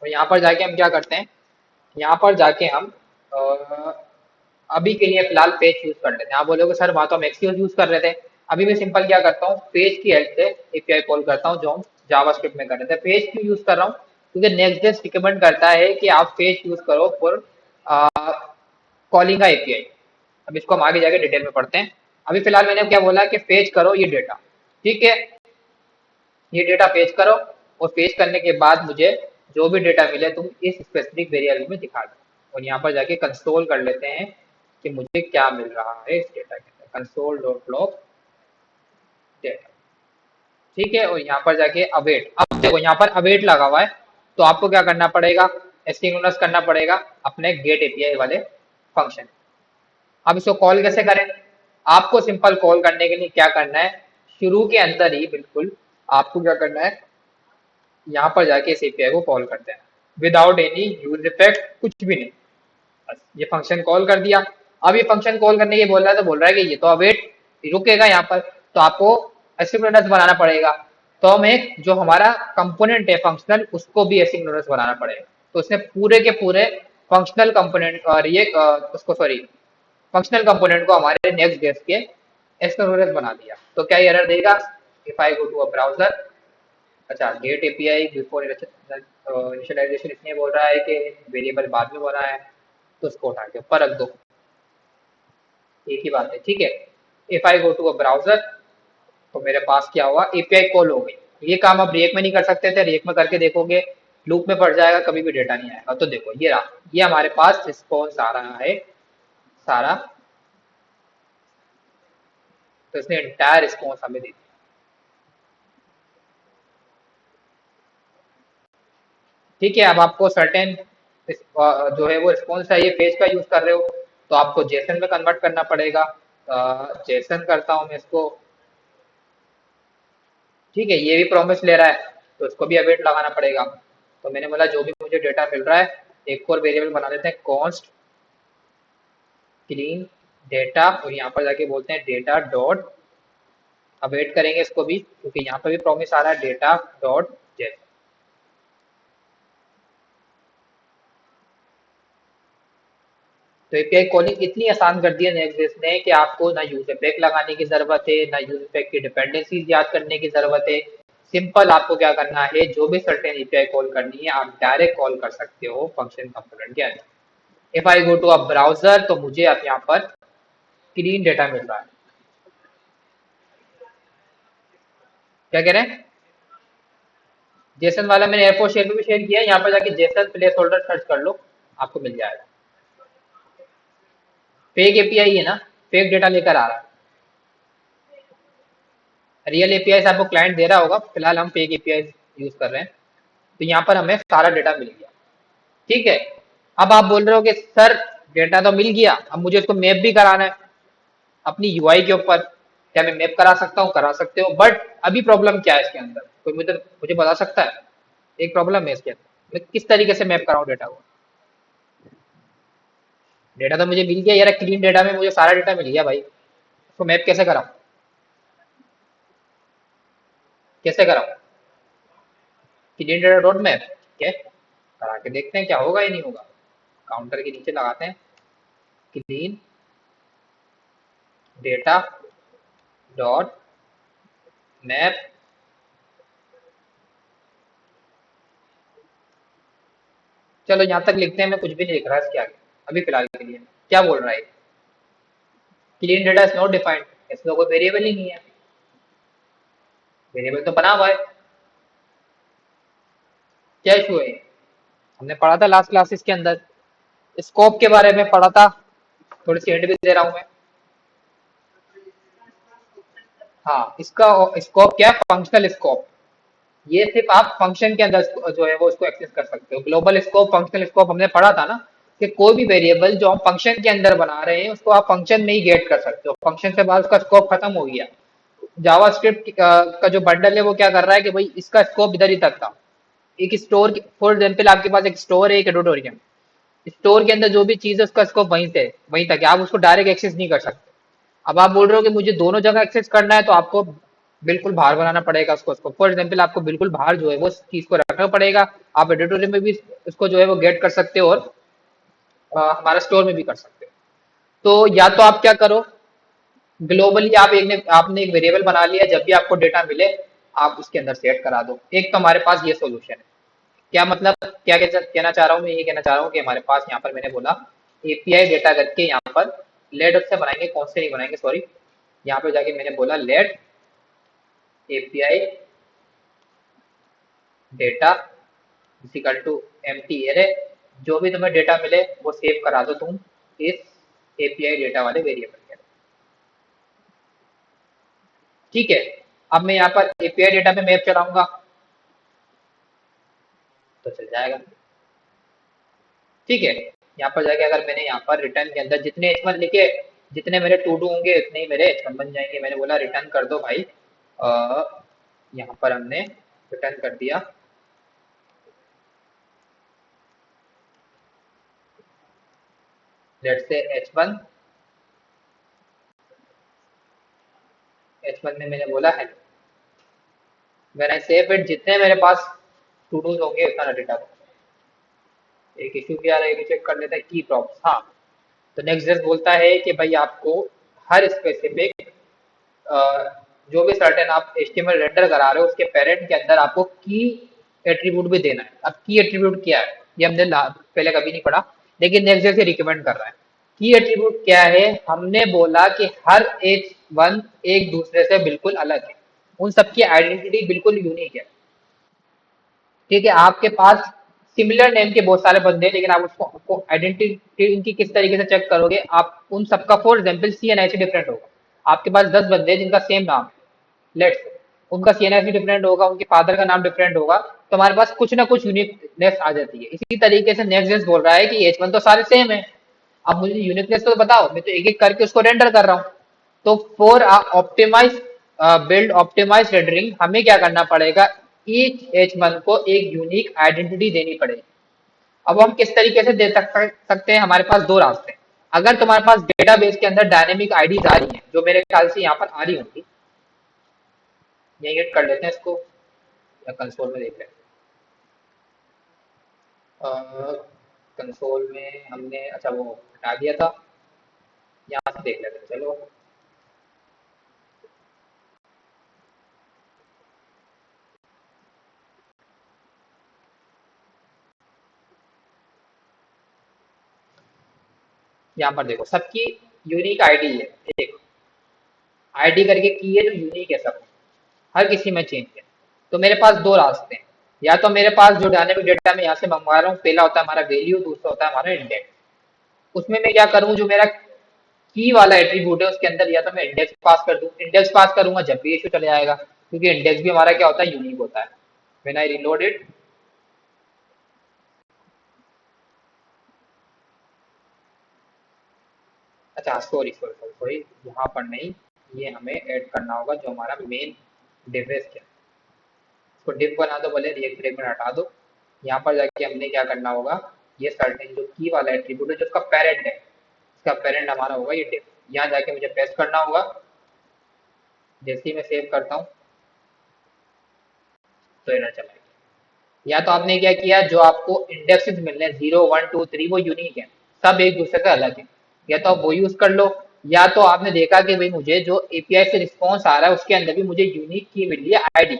और यहाँ पर जाके हम क्या करते हैं, यहाँ पर जाके हम अ, अभी के लिए फिलहाल पेज यूज कर लेते हैं। आप बोलोगे सर वहां तो हम एक्सक्यूज यूज कर रहे थे, अभी मैं सिंपल क्या करता हूँ, पेज की हेल्प से एपीआई कॉल करता हूँ जो हम जावास्क्रिप्ट में कर रहे थे। पेज क्यों यूज कर रहा हूँ? क्योंकि नेक्स्ट जेएस रिकमेंड करता है कि आप पेज यूज करो फॉर कॉलिंग का एपीआई। अब इसको हम आगे जाके डिटेल में पढ़ते हैं। अभी फिलहाल मैंने क्या बोला कि पेज करो ये डेटा। ठीक है, ये डेटा पेज करो, और पेज करने के बाद मुझे जो भी डेटा मिले तुम इस स्पेसिफिक वेरिएबल में दिखा दो। और यहाँ पर जाके कंसोल कर लेते हैं कि मुझे क्या मिल रहा है इस डेटा के अंदर, कंसोल डॉट लॉग डेटा। ठीक है, और यहाँ पर जाके अवेट, अब देखो यहाँ पर अवेट लगा हुआ है, तो आपको क्या करना पड़ेगा, एसिंक्रोनस करना पड़ेगा अपने गेट एपीआई वाले फंक्शन। अब इसको कॉल कैसे करें? आपको सिंपल कॉल करने के लिए क्या करना है, शुरू के अंदर ही बिल्कुल आपको क्या करना है, यहाँ पर जाके इस एपीआई को कॉल करते हैं विदाउट एनी यूज इफेक्ट, कुछ भी नहीं, बस ये फंक्शन कॉल कर दिया। अब ये फंक्शन कॉल करने के बोल रहा है तो बोल रहा है कि ये तो अवेट रुकेगा यहाँ पर, तो आपको एसिंक्रोनस बनाना पड़ेगा। तो हम एक जो हमारा कंपोनेंट है फंक्शनल उसको भी एसिंक्रोनस बनाना पड़ेगा। तो उसने पूरे के पूरे फंक्शनल कंपोनेंट और ये उसको सॉरी फंक्शनल कंपोनेंट को हमारे नेक्स्ट गेस्ट के एसिंक्रोनस बना दिया। तो क्या एरर देगा, if I go to a browser, अच्छा गेट एपीआई बिफोर इनिशियलाइजेशन इसलिए बोल रहा है कि वेरिएबल बाद में बोला है, तो उसको उठा के ऊपर रख दो, एक ही बात है, ठीक है। If I go to a browser, तो मेरे पास क्या हुआ, एपीआई कॉल हो गई। ये काम आप रिएक्ट में नहीं कर सकते थे, रिएक्ट में करके देखोगे लूप में पड़ जाएगा, कभी भी डेटा नहीं आएगा। तो देखो ये रहा, ये हमारे पास रिस्पॉन्स आ रहा है सारा, तो इसने एंटायर रिस्पॉन्स हमें दे दिया। ठीक है, अब आपको सर्टेन जो है वो रिस्पॉन्स चाहिए, पेज का यूज कर रहे हो तो आपको जेसन में कन्वर्ट करना पड़ेगा। जेसन करता हूँ मैं इसको, ठीक है, ये भी प्रॉमिस ले रहा है तो इसको भी अवेट लगाना पड़ेगा। तो मैंने बोला जो भी मुझे डेटा मिल रहा है, एक और वेरिएबल बना देते हैं कॉन्स्ट क्लीन डेटा, और यहाँ पर जाके बोलते हैं डेटा डॉट, अवेट करेंगे इसको भी क्योंकि यहाँ पर भी प्रॉमिस आ रहा है डेटा डॉट जेसन। तो एपीआई कॉलिंग इतनी आसान कर दी है नेक्स्ट ने कि आपको ना यूज इफेक्ट लगाने की जरूरत है, ना यूज इफेक्ट की डिपेंडेंसीज याद करने की जरूरत है। सिंपल आपको क्या करना है, जो भी सर्टेन एपीआई कॉल करनी है आप डायरेक्ट कॉल कर सकते हो फंक्शन कंपोनेंट के अंदर। If I go to a browser, तो मुझे अब यहाँ पर क्लीन डेटा मिल रहा है। क्या कह रहे हैं, जेसन वाला मैंने एयरफोर्स शेयर में भी शेयर किया है, यहाँ पर जाके जेसन प्लेस होल्डर सर्च कर लो, आपको मिल जाएगा। फेक एपीआई है ना, फेक डेटा लेकर आ रहा है। रियल एपीआई से आपको क्लाइंट दे रहा होगा, फिलहाल हम फेक एपीआई यूज कर रहे हैं। तो यहाँ पर हमें सारा डेटा मिल गया, ठीक है। अब आप बोल रहे हो कि सर डेटा तो मिल गया, अब मुझे इसको मैप भी कराना है अपनी यूआई के ऊपर। क्या मैं मैप करा सकता हूँ, करा सकते हो, बट अभी प्रॉब्लम क्या है इसके अंदर, कोई मुझे मुझे बता सकता है। एक प्रॉब्लम है इसके अंदर, मैं किस तरीके से मैप कराऊँ डेटा को। डेटा तो मुझे मिल गया यार, क्लीन डेटा में मुझे सारा डेटा मिल गया भाई, उसको मैप कैसे कराऊँ, कैसे कराऊँ। क्लीन डेटा डॉट मैप, ठीक है, करा के देखते हैं क्या होगा या नहीं होगा। काउंटर के नीचे लगाते हैं क्लीन डेटा डॉट मैप, चलो यहाँ तक लिखते हैं, मैं कुछ भी नहीं लिख रहा इसके आगे अभी फिलहाल के लिए। क्या बोल रहा है, clean data is not defined, इसमें कोई वेरिएबल ही नहीं है, वेरिएबल तो बना हुआ है। क्या इशू है, हमने पढ़ा था लास्ट क्लासेस के अंदर, स्कोप के बारे में पढ़ा था, थोड़ी सी हिंट भी दे रहा हूँ मैं। हाँ, इसका स्कोप क्या है, फंक्शनल स्कोप। ये सिर्फ आप फंक्शन के अंदर जो है वो उसको एक्सेस कर सकते हो। ग्लोबल स्कोप, फंक्शनल स्कोप हमने पढ़ा था ना, कि कोई भी वेरिएबल जो हम फंक्शन के अंदर बना रहे हैं उसको आप फंक्शन में ही गेट कर सकते हो, फंक्शन से बाद उसका स्कोप खत्म हो गया। जावास्क्रिप्ट का जो बंडल है वो क्या कर रहा है कि भाई इसका स्कोप इधर ही तक था। एक स्टोर, फॉर एग्जाम्पल आपके पास एक स्टोर है, एक एडोटोरियम, स्टोर के अंदर जो भी चीज है उसका स्कोप वहीं से वहीं तक है, आप उसको डायरेक्ट एक्सेस नहीं कर सकते। अब आप बोल रहे हो कि मुझे दोनों जगह एक्सेस करना है, तो आपको बिल्कुल बाहर बनाना पड़ेगा उसको। फॉर एग्जाम्पल आपको बिल्कुल बाहर जो है वो चीज को रखना पड़ेगा। आप एडिटोरियल में भी उसको जो है वो गेट कर सकते हो, और हमारा स्टोर में भी कर सकते हो। तो या तो आप क्या करो, ग्लोबली आपने एक वेरिएबल बना लिया, जब भी आपको डेटा मिले आप उसके अंदर सेट करा दो। एक तो हमारे पास ये सोल्यूशन है। क्या मतलब, कहना चाह रहा हूँ मैं, ये कहना चाह रहा हूँ कि हमारे पास यहाँ पर मैंने बोला एपीआई डेटा करके यहाँ पर लेट से बनाएंगे, कौन से नहीं बनाएंगे सॉरी, यहाँ पे जाके मैंने बोला let API data equal to empty array, जो भी तुम्हें डेटा मिले वो सेव करा दो तुम इस एपीआई डेटा वाले वेरिएबल के अंदर, ठीक है। अब मैं यहाँ पर एपीआई डेटा पे मैप चलाऊंगा तो चल जाएगा, ठीक है। यहाँ पर जाके अगर मैंने यहाँ पर रिटर्न के अंदर जितने एच1 लिखे जितने मेरे टू डू होंगे उतने ही मेरे H1 बन जाएंगे। मैंने बोला रिटर्न कर दो भाई। यहाँ पर हमने रिटर्न कर दिया। लेट्स से H1, H1 में मैंने बोला है व्हेन आई सेव इट, जितने मेरे पास टू डूज होंगे उतना डेटा। एक इश्यू भी आ रहा है, ये भी चेक कर लेते हैं की प्रॉब्स। हाँ, तो नेक्स्ट जस्ट बोलता है कि भाई आपको हर स्पेसिफिक जो भी सर्टेन आप एचटीएमएल रेंडर करा रहे हो उसके पेरेंट के अंदर आपको की एट्रीब्यूट भी देना है। अब की एट्रीब्यूट क्या है ये हमने पहले कभी नहीं पढ़ा, लेकिन नेक्स्ट जस्ट रिकमेंड कर रहा है। की एट्रीब्यूट क्या है, हमने बोला कि हर एच वन एक दूसरे से बिल्कुल अलग है, उन सबकी आइडेंटिटी बिल्कुल यूनिक है। ठीक है, आपके पास सिमिलर नेम के बहुत सारे बंदे हैं, लेकिन आप उसको आइडेंटिटी इनकी किस तरीके से चेक करोगे, आप उन सबका फॉर एग्जाम्पल CNIC डिफरेंट होगा। आपके पास 10 बंदे हैं जिनका सेम नाम है, लेट्स उनका CNIC डिफरेंट होगा, उनके फादर का नाम डिफरेंट होगा, तो हमारे पास कुछ ना कुछ यूनिकनेस आ जाती है। इसी तरीके से नेक्स्ट जेस बोल रहा है कि H1 तो सारे सेम है, अब मुझे यूनिकनेस तो बताओ, मैं तो एक एक करके उसको रेंडर कर रहा हूँ। तो for optimize build optimize rendering हमें क्या करना पड़ेगा, ईच H1 को एक यूनिक आइडेंटिटी देनी पड़ेगी। अब हम किस तरीके से दे सकते हैं, हमारे पास दो रास्ते हैं। अगर तुम्हारे पास डेटाबेस के अंदर डायनेमिक आईडीज आ रही हैं, जो मेरे ख्याल से यहाँ पर आ रही होंगी, यही एड कर लेते हैं इसको या कंसोल में देख लेते हैं। कंसोल में हमने अच्छा वो हटा दिया था, यहाँ से देख लेते हैं चलो। यहाँ पर देखो सबकी यूनिक आईडी है, देखो आईडी करके की है जो यूनिक है सब, हर किसी में चेंज है। तो मेरे पास दो रास्ते हैं, या तो मेरे पास जो डायनेमिक डेटा मैं यहाँ से मंगवा रहा हूँ, पहला होता है हमारा वैल्यू, दूसरा होता है हमारा इंडेक्स। उसमें मैं क्या करूँ, जो मेरा की वाला एट्रीब्यूट है उसके अंदर या तो मैं इंडेक्स पास कर दूं, इंडेक्स पास करूंगा जब भी इशू चले जाएगा, क्योंकि इंडेक्स भी हमारा क्या होता है, यूनिक होता है। व्हेन आई रीलोड इट, अच्छा सॉरी सॉरी सॉरी सॉरी, यहाँ पर नहीं, ये हमें ऐड करना होगा जो हमारा मेन डिव है इसके। इसको डिव बना दो, भले रिएक्ट ब्रेक में हटा दो। यहाँ पर जाके हमने क्या करना होगा, ये सर्टेन जो की वाला एट्रीब्यूट है जो उसका पेरेंट है, इसका पेरेंट हमारा होगा ये डिव। यहाँ जाके मुझे पेस्ट करना होगा। जैसे ही मैं सेव करता हूँ तो एरर चला गया। या तो आपने क्या किया, जो आपको इंडेक्सेस मिल रहे हैं 0 1 2 3 वो यूनिक है, सब एक दूसरे से अलग है, या तो आप वो यूज कर लो। या तो आपने देखा कि भाई मुझे जो एपीआई से रिस्पॉन्स आ रहा है उसके अंदर भी मुझे यूनिक की मिल रही है आईडी,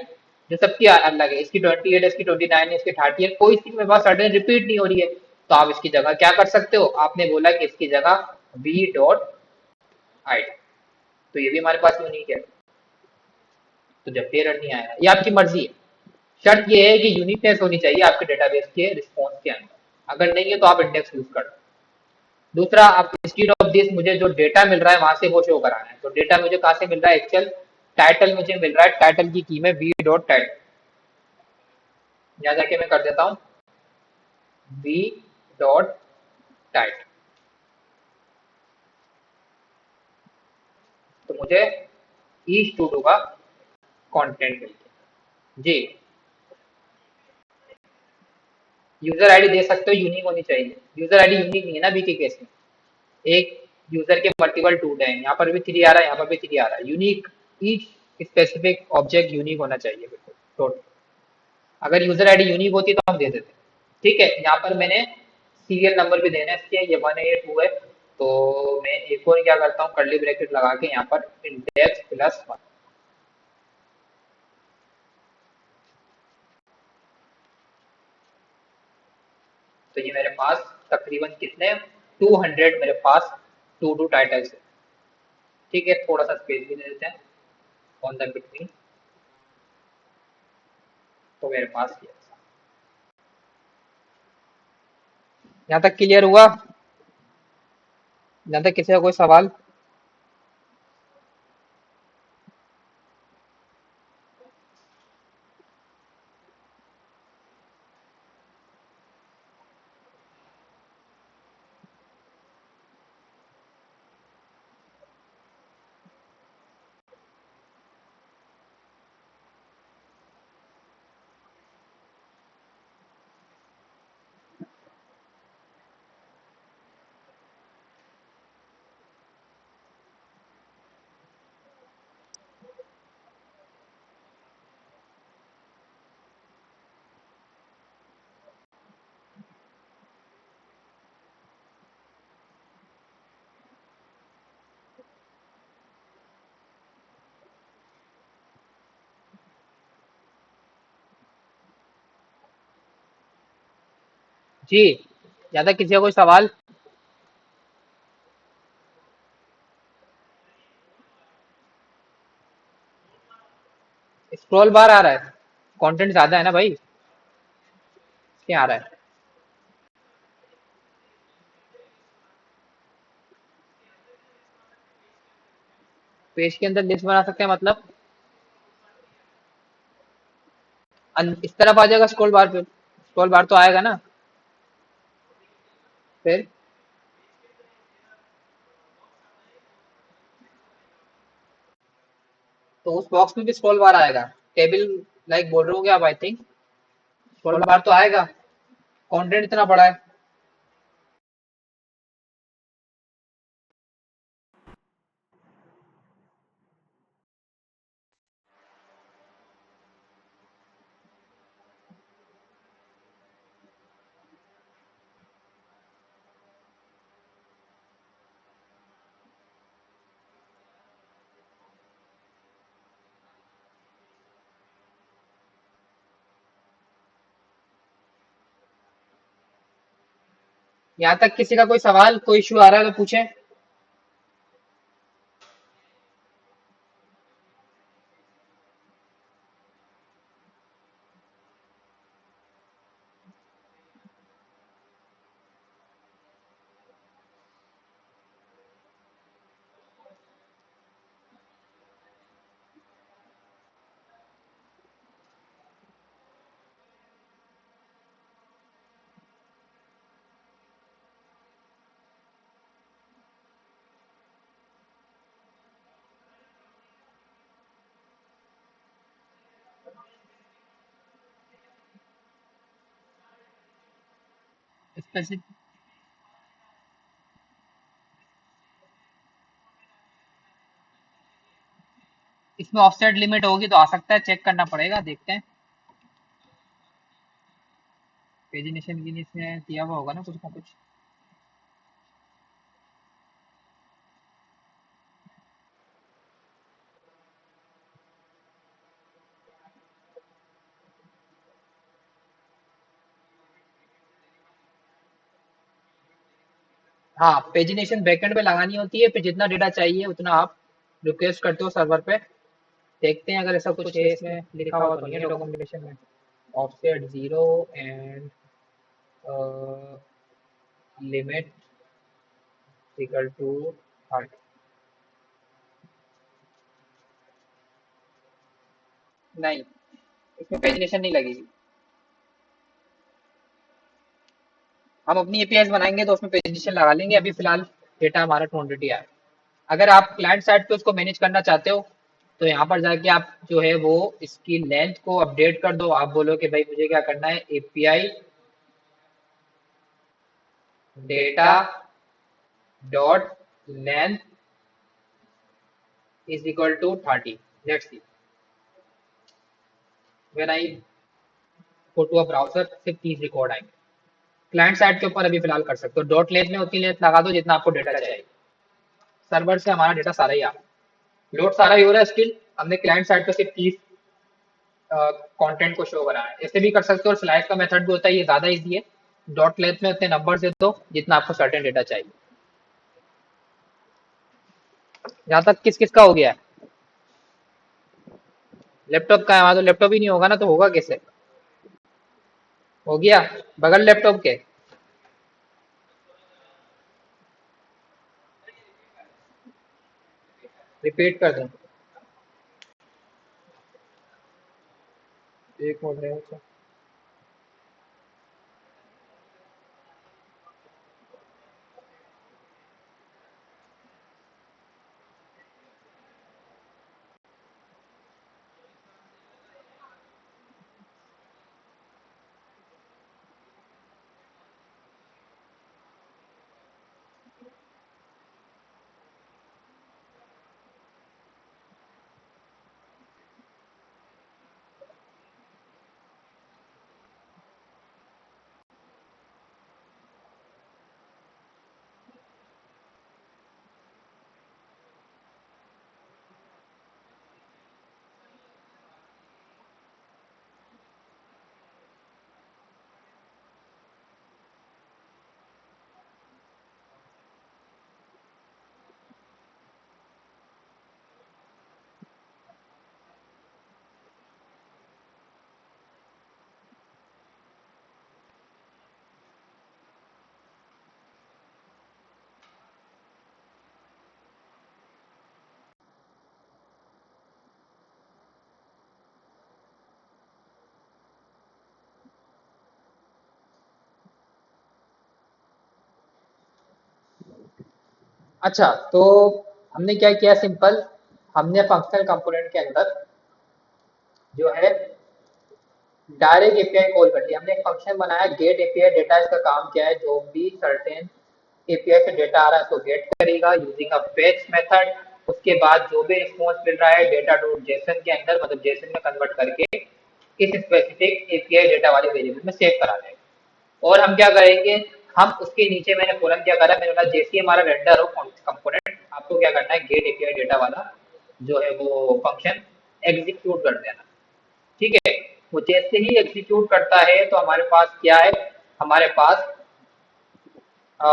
जो सबकी अलग है, इसकी 28 है, इसकी 29 है, इसकी 30 है, कोई इसकी मेरे पास सर्टेन रिपीट नहीं हो रही है। तो आप इसकी जगह क्या कर सकते हो, आपने बोला कि इसकी जगह v.id, तो ये भी हमारे पास यूनिक है, तो जब भी एरर नहीं आएगा, ये आपकी मर्जी है। शर्त ये है कि यूनिकनेस होनी चाहिए आपके डेटाबेस के रिस्पॉन्स के अंदर, अगर नहीं है तो आप इंडेक्स यूज कर। दूसरा, आप इंस्टीड ऑफ दिस मुझे जो डेटा मिल रहा है वहां से वो शो कराना है। तो डेटा मुझे कहाँ से मिल रहा है, एक्चुअल टाइटल मुझे मिल रहा है, टाइटल की में v.टाइटल, यहाँ जाके मैं कर देता हूँ v.टाइटल, तो मुझे ईच टू डू का कंटेंट मिल गया जी। यूजर आईडी दे सकते हो, यूनिक होनी चाहिए। यूजर आईडी यूनिक नहीं है ना बी के केस में, एक यूजर के मल्टीपल टूल हैं, यहाँ पर भी 3 आ रहा है, यहाँ पर भी 3 आ रहा है, unique, each specific object unique होना चाहिए बिल्कुल टोटल। अगर यूजर आईडी यूनिक होती तो हम दे देते। ठीक है, यहाँ पर मैंने सीरियल नंबर भी देना है इसके, ये 1 है ये 2 है, तो मैं एक और क्या करता हूँ, कर्ली ब्रैकेट लगा के यहाँ पर इंडेक्स प्लस 1। तो ये मेरे पास तकरीबन कितने 200 मेरे पास टू डू टाइटल्स है। ठीक है, थोड़ा सा स्पेस भी दे देते हैं ऑन द बिटवीन, तो मेरे पास ये यहाँ तक क्लियर हुआ। यहाँ तक किसी का कोई सवाल। जी, ज्यादा किसी का कोई सवाल? स्क्रॉल बार आ रहा है, कंटेंट ज्यादा है ना भाई, क्या आ रहा है? पेज के अंदर लिस्ट बना सकते हैं मतलब? इस तरफ आ जाएगा स्क्रॉल बार पे, स्क्रॉल बार तो आएगा ना? फिर तो उस बॉक्स में भी स्क्रॉल बार आएगा, टेबल लाइक बोल रहे हो क्या आप? आई थिंक स्क्रॉल बार तो आएगा, कंटेंट इतना बड़ा है। यहाँ तक किसी का कोई सवाल, कोई इशू आ रहा है तो पूछें। स्पेसिफिक, इसमें ऑफसेट लिमिट होगी तो आ सकता है, चेक करना पड़ेगा, देखते हैं। पेजिनेशन की इसमें दिया हुआ होगा ना कुछ ना कुछ। हाँ, पेजिनेशन बैकएंड पे लगानी होती है, फिर जितना डेटा चाहिए उतना आप रिक्वेस्ट करते हो सर्वर पे। देखते हैं अगर ऐसा कुछ है, इसमें लिखा हुआ तो नहीं है डॉक्यूमेंटेशन में। Offset zero and limit equal to 30। नहीं, इसमें पेजिनेशन नहीं लगेगी। हम अपनी एपीआई बनाएंगे तो उसमें पेजिनेशन लगा लेंगे, अभी फिलहाल डेटा हमारा 200 है। अगर आप क्लाइंट साइड पे उसको मैनेज करना चाहते हो तो यहाँ पर जाके आप जो है वो इसकी लेंथ को अपडेट कर दो। आप बोलो कि भाई मुझे क्या करना है, API data dot length is equal to 30। Let's see, when I go to a browser सिर्फ 30 रिकॉर्ड आएंगे। क्लाइंट साइड के ऊपर अभी फिलहाल कर सकते हो, डॉट लेंथ में उतनी लेंथ लगा दो जितना आपको डेटा चाहिए। सर्वर से हमारा डेटा सारा ही आ, लोड सारा ही हो रहा है स्टिल। हमने क्लाइंट साइड पे सिर्फ 30 कंटेंट को शो करा है। ऐसे भी कर सकते हो, और स्लाइड का मेथड भी होता है, ये ज्यादा इजी है। डॉट लेंथ में उतने नंबर दे दो जितना आपको सर्टेन डेटा चाहिए। यहाँ तक किस किस का हो गया है? लैपटॉप का है, वहां तो लैपटॉप ही नहीं होगा ना, तो होगा कैसे? हो गया बगल लैपटॉप के? रिपीट कर दूं? एक मोड है अच्छा। अच्छा, तो हमने क्या किया सिंपल, हमने फंक्शनल कंपोनेंट के अंदर जो है डायरेक्ट एपीआई कॉल कर दिया। हमने एक फंक्शन बनाया गेट एपीआई डेटा। इसका काम क्या है, जो भी सर्टेन एपीआई से डेटा आ रहा है उसको गेट करेगा यूजिंग अ फेच मेथड। उसके बाद जो भी रिस्पॉन्स मिल रहा है डेटा डॉट जेसन के अंदर, मतलब जेसन में कन्वर्ट करके इस स्पेसिफिक एपीआई डेटा वाले वेरिएबल में सेव करा देगा। और हम क्या करेंगे, हम उसके नीचे मैंने कॉलम क्या करा, मैंने बोला जैसे ही हमारा रेंडर हो कंपोनेंट, आपको क्या करना है, गेट एपीआई डेटा वाला जो है वो फंक्शन एग्जीक्यूट कर देना। ठीक है, वो जैसे ही एग्जीक्यूट करता है तो हमारे पास क्या है, हमारे पास अ,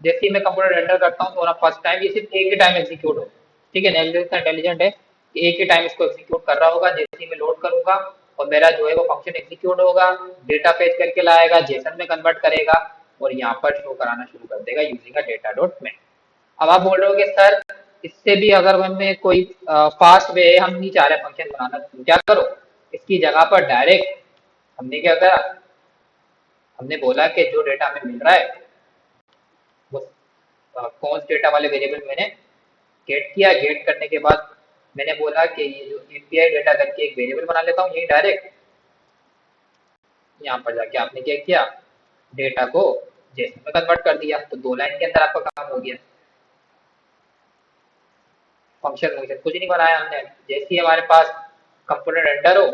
जैसे ही मैं कंप्यूटर रेंडर करता हूँ तो ना फर्स्ट टाइम ये सिर्फ एक ही टाइम एग्जीक्यूट हो। ठीक है, नेक्स्ट इतना इंटेलिजेंट है कि एक ही टाइम इसको एग्जीक्यूट कर रहा होगा। जैसे ही मैं लोड करूंगा और मेरा जो है वो फंक्शन एग्जीक्यूट होगा, डेटा फेच करके लाएगा, जेसन में कन्वर्ट करेगा और यहाँ पर शो कराना शुरू कर देगा यूजिंग अ डेटा डॉट में। अब आप बोल रहे हो कि सर इससे भी अगर हमें कोई फास्ट वे है, हम नहीं चाह रहे फंक्शन बनाना, तो क्या करो, इसकी जगह पर डायरेक्ट हमने क्या करा, हमने बोला कि जो डेटा हमें मिल रहा है वो कौन डेटा वाले वेरिएबल मैंने गेट किया। गेट करने के बाद मैंने बोला कि ये जो एपीआई डेटा करके एक वेरिएबल बना लेता हूँ यही डायरेक्ट। यहाँ पर जाके आपने क्या किया, डेटा को जेसन में कन्वर्ट कर दिया। तो 2 लाइन के अंदर आपका काम हो गया। फंक्शन वंक्शन कुछ नहीं बनाया हमने। जैसे ही हमारे पास कंपोनेंट एंटर हो,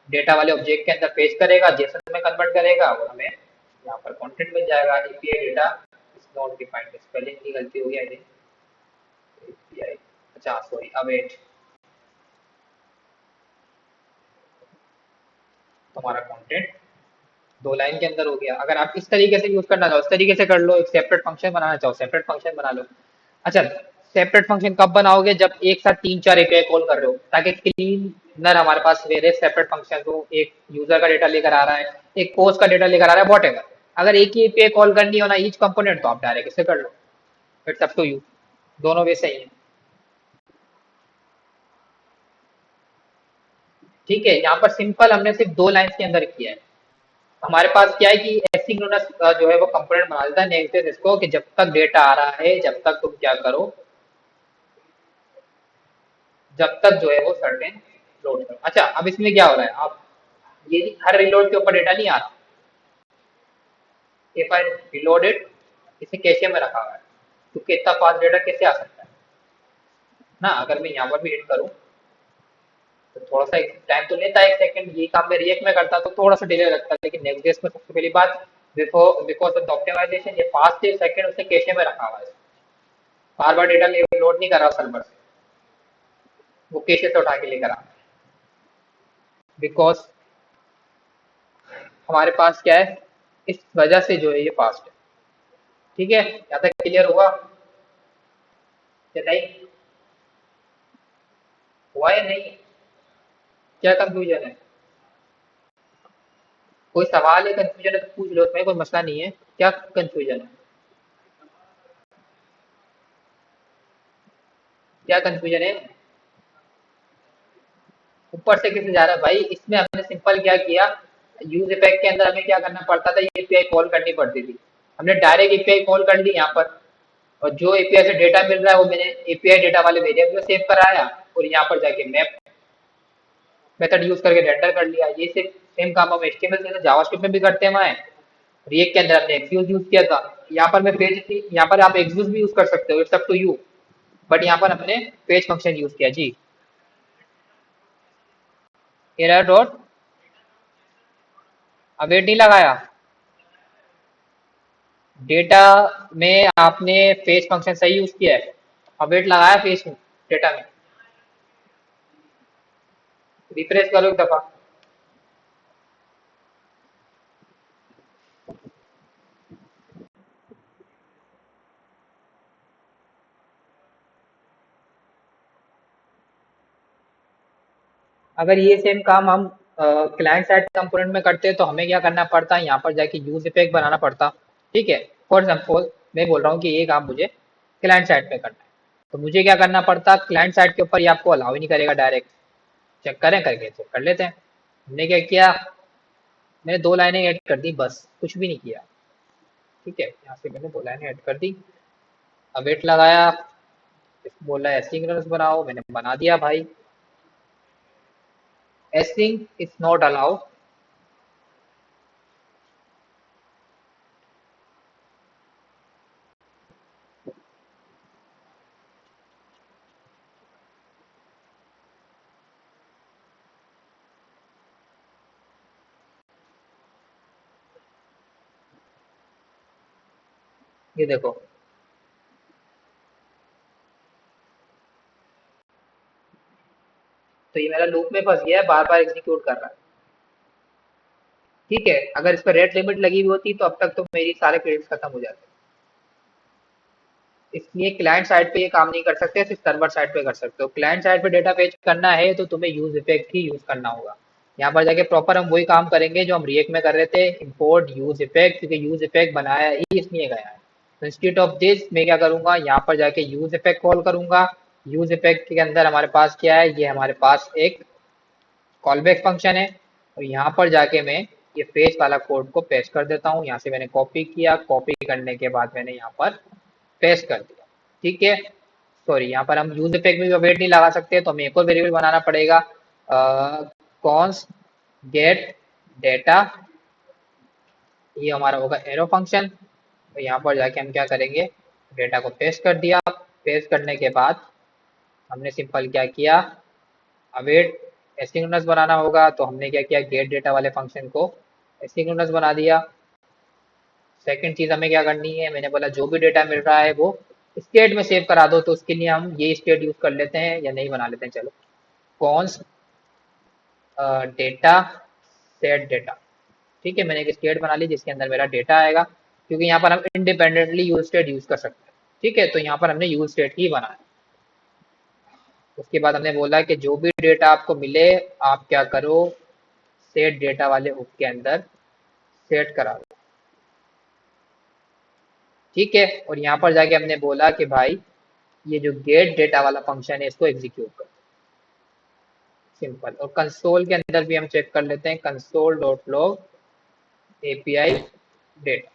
डेटा वाले ऑब्जेक्ट के अंदर पेश करेगा, जेसन में कन्वर्ट करेगा और हमें यहाँ पर कंटेंट मिल जाएगा। API data is not defined, spelling की गलती हो गई आई थिंक। एपीआई, अच्छा सॉरी, अवेट, तुम्हारा कंटेंट 2 लाइन के अंदर हो गया। अगर आप इस तरीके से यूज करना चाहो इस तरीके से कर लो, एक सेपरेट फंक्शन बनाना चाहो सेपरेट फंक्शन बना लो। अच्छा, सेपरेट फंक्शन कब बनाओगे, जब एक साथ 3-4 एपीआई कॉल कर रहे हो, ताकि क्लीनर हमारे पास वेरियस सेपरेट फंक्शन हो। एक यूजर का डेटा लेकर आ रहा है, एक पोस्ट का डेटा लेकर आ रहा है, वॉट। अगर एक ही एपीआई कॉल करनी हो ना ईच कंपोनेंट, तो आप डायरेक्ट इसे कर लो। इट्स अप टू यू, दोनों वे सही है। ठीक है, यहाँ पर सिंपल हमने सिर्फ 2 लाइन्स के अंदर किया है। हमारे पास क्या है कि एसिंक्रोनस जो है वो कंपोनेंट बना देता है नेक्स्ट डेज इसको, कि जब तक डेटा आ रहा है जब तक तुम क्या करो, जब तक जो है वो सर्टेन लोड करो। अच्छा, अब इसमें क्या हो रहा है, आप ये हर रिलोड के ऊपर डेटा नहीं आ रहा। इफ आई रिलोड इट, इसे कैशे में रखा हुआ है, क्योंकि इतना फास्ट डेटा कैसे आ सकता है ना। अगर मैं यहाँ पर भी हिट करूँ तो थोड़ा सा टाइम तो लेता है, 1 सेकंड। ये काम मैं रिएक्ट में करता तो थोड़ा सा डिले लगता है, लेकिन नेक्स्ट डेज में सबसे पहली बात, before because of the optimization ये फास्ट है, सेकंड उसने कैशे में रखा हुआ है। बार बार डेटा लोड नहीं कर रहा सर्वर से, वो कैशे से उठा के लेकर आ रहा है। बिकॉज हमारे पास क्या है, इस वजह से जो है ये फास्ट है। ठीक है, यहाँ तक क्लियर हुआ या नहीं, हुआ या नहीं, क्या कंफ्यूजन है, कोई सवाल है, कंफ्यूजन है तो पूछ लो, उसमें कोई मसला नहीं है। क्या कंफ्यूजन है, क्या कंफ्यूजन है, ऊपर से कैसे जा रहा है भाई। इसमें हमने सिंपल क्या किया, यूज इफेक्ट के अंदर हमें क्या करना पड़ता था, ये एपीआई कॉल करनी पड़ती थी। हमने डायरेक्ट एपीआई कॉल कर ली यहाँ पर, और जो एपीआई से डेटा मिल रहा है वो मैंने एपीआई डेटा वाले वेरिएबल में सेव कराया और यहाँ पर जाके मैप मेथड यूज करके रेंडर कर लिया। ये सिर्फ सेम काम हम एचटीएमएल से जावास्क्रिप्ट में भी करते हैं। हमारे रिएक्ट के अंदर हमने एक्सक्यूज यूज किया था। यहाँ पर मैं पेज थी, यहाँ पर आप एक्सक्यूज भी यूज कर सकते हो, it's up to you. But यहाँ पर हमने पेज फंक्शन यूज किया जी। एरर डॉट अवेट नहीं लगाया, डेटा में आपने फेच फंक्शन सही यूज किया है, अवेट लगाया फेच डेटा में। रिफ्रेश करो एक दफा। अगर ये सेम काम हम क्लाइंट साइड कंपोनेंट में करते हैं तो हमें क्या करना पड़ता है, यहाँ पर जाके यूज इफेक्ट बनाना पड़ता। ठीक है, फॉर एग्जाम्पल मैं बोल रहा हूँ कि ये काम मुझे क्लाइंट साइड पे करना है, तो मुझे क्या करना पड़ता, क्लाइंट साइड के ऊपर ये आपको अलाउ ही नहीं करेगा डायरेक्ट। चेक करें करके, चेक कर लेते हैं। हमने क्या किया, मैंने 2 लाइनें ऐड कर दी, बस कुछ भी नहीं किया। ठीक है, यहाँ से मैंने 2 लाइनें ऐड कर दी। अवेट लगाया, बोला एसिंक्रोनस बनाओ, मैंने बना दिया भाई। Async is not allowed. ये देखो, तो ये मेरा लूप में फंस गया है, बार बार एग्जीक्यूट कर रहा है। ठीक है, अगर इस पर रेट लिमिट लगी हुई होती तो अब तक तो मेरी सारे क्रेडिट्स खत्म हो जाते। इसलिए क्लाइंट साइड पे ये काम नहीं कर सकते, सिर्फ सर्वर साइड पे कर सकते हो। क्लाइंट साइड पे डेटा फेच करना है तो तुम्हें यूज इफेक्ट ही यूज करना होगा। यहाँ पर जाके प्रॉपर हम वही काम करेंगे जो हम रिएक्ट में कर रहे थे, इंपोर्ट यूज इफेक्ट, क्योंकि यूज इफेक्ट बनाया ही इसलिए गया है। तो इंस्टीट्यूट ऑफ दिस मैं क्या करूंगा, यहाँ पर जाके यूज इफेक्ट कॉल करूंगा। यूज इफेक्ट के अंदर हमारे पास क्या है, ये हमारे पास एक कॉल बैक फंक्शन है। और यहाँ पर जाके मैं ये फेच वाला कोड को पेस्ट कर देता हूँ। यहाँ से मैंने कॉपी किया, कॉपी करने के बाद मैंने यहाँ पर पेस्ट कर दिया। ठीक है, सॉरी, यहाँ पर हम यूज इफेक्ट में वेट नहीं लगा सकते, तो हमें एक और वेरिएबल बनाना पड़ेगा, कॉन्स गेट डेटा। ये हमारा होगा एरो फंक्शन। तो यहाँ पर जाके हम क्या करेंगे, डेटा को पेस्ट कर दिया। पेस्ट करने के बाद हमने सिंपल क्या किया, अवेट एसिंक्रोनस बनाना होगा, तो हमने क्या किया, गेट डेटा वाले फंक्शन को एसिंक्रोनस बना दिया। सेकंड चीज हमें क्या करनी है, मैंने बोला जो भी डेटा मिल रहा है वो स्टेट में सेव करा दो, तो उसके लिए हम ये स्टेट यूज कर लेते हैं, या नहीं बना लेते हैं, चलो, कॉन्स डेटा सेट डेटा। ठीक है, मैंने एक स्टेट बना ली जिसके अंदर मेरा डेटा आएगा, क्योंकि यहाँ पर हम इंडिपेंडेंटली यूज स्टेट यूज कर सकते हैं। ठीक है, तो यहाँ पर हमने यूज स्टेट ही बनाया। उसके बाद हमने बोला कि जो भी डेटा आपको मिले, आप क्या करो, सेट डेटा वाले हुक के अंदर सेट करा दो। ठीक है, और यहाँ पर जाके हमने बोला कि भाई ये जो गेट डेटा वाला फंक्शन है इसको एग्जीक्यूट कर। सिंपल। और कंसोल के अंदर भी हम चेक कर लेते हैं, console dot log API data.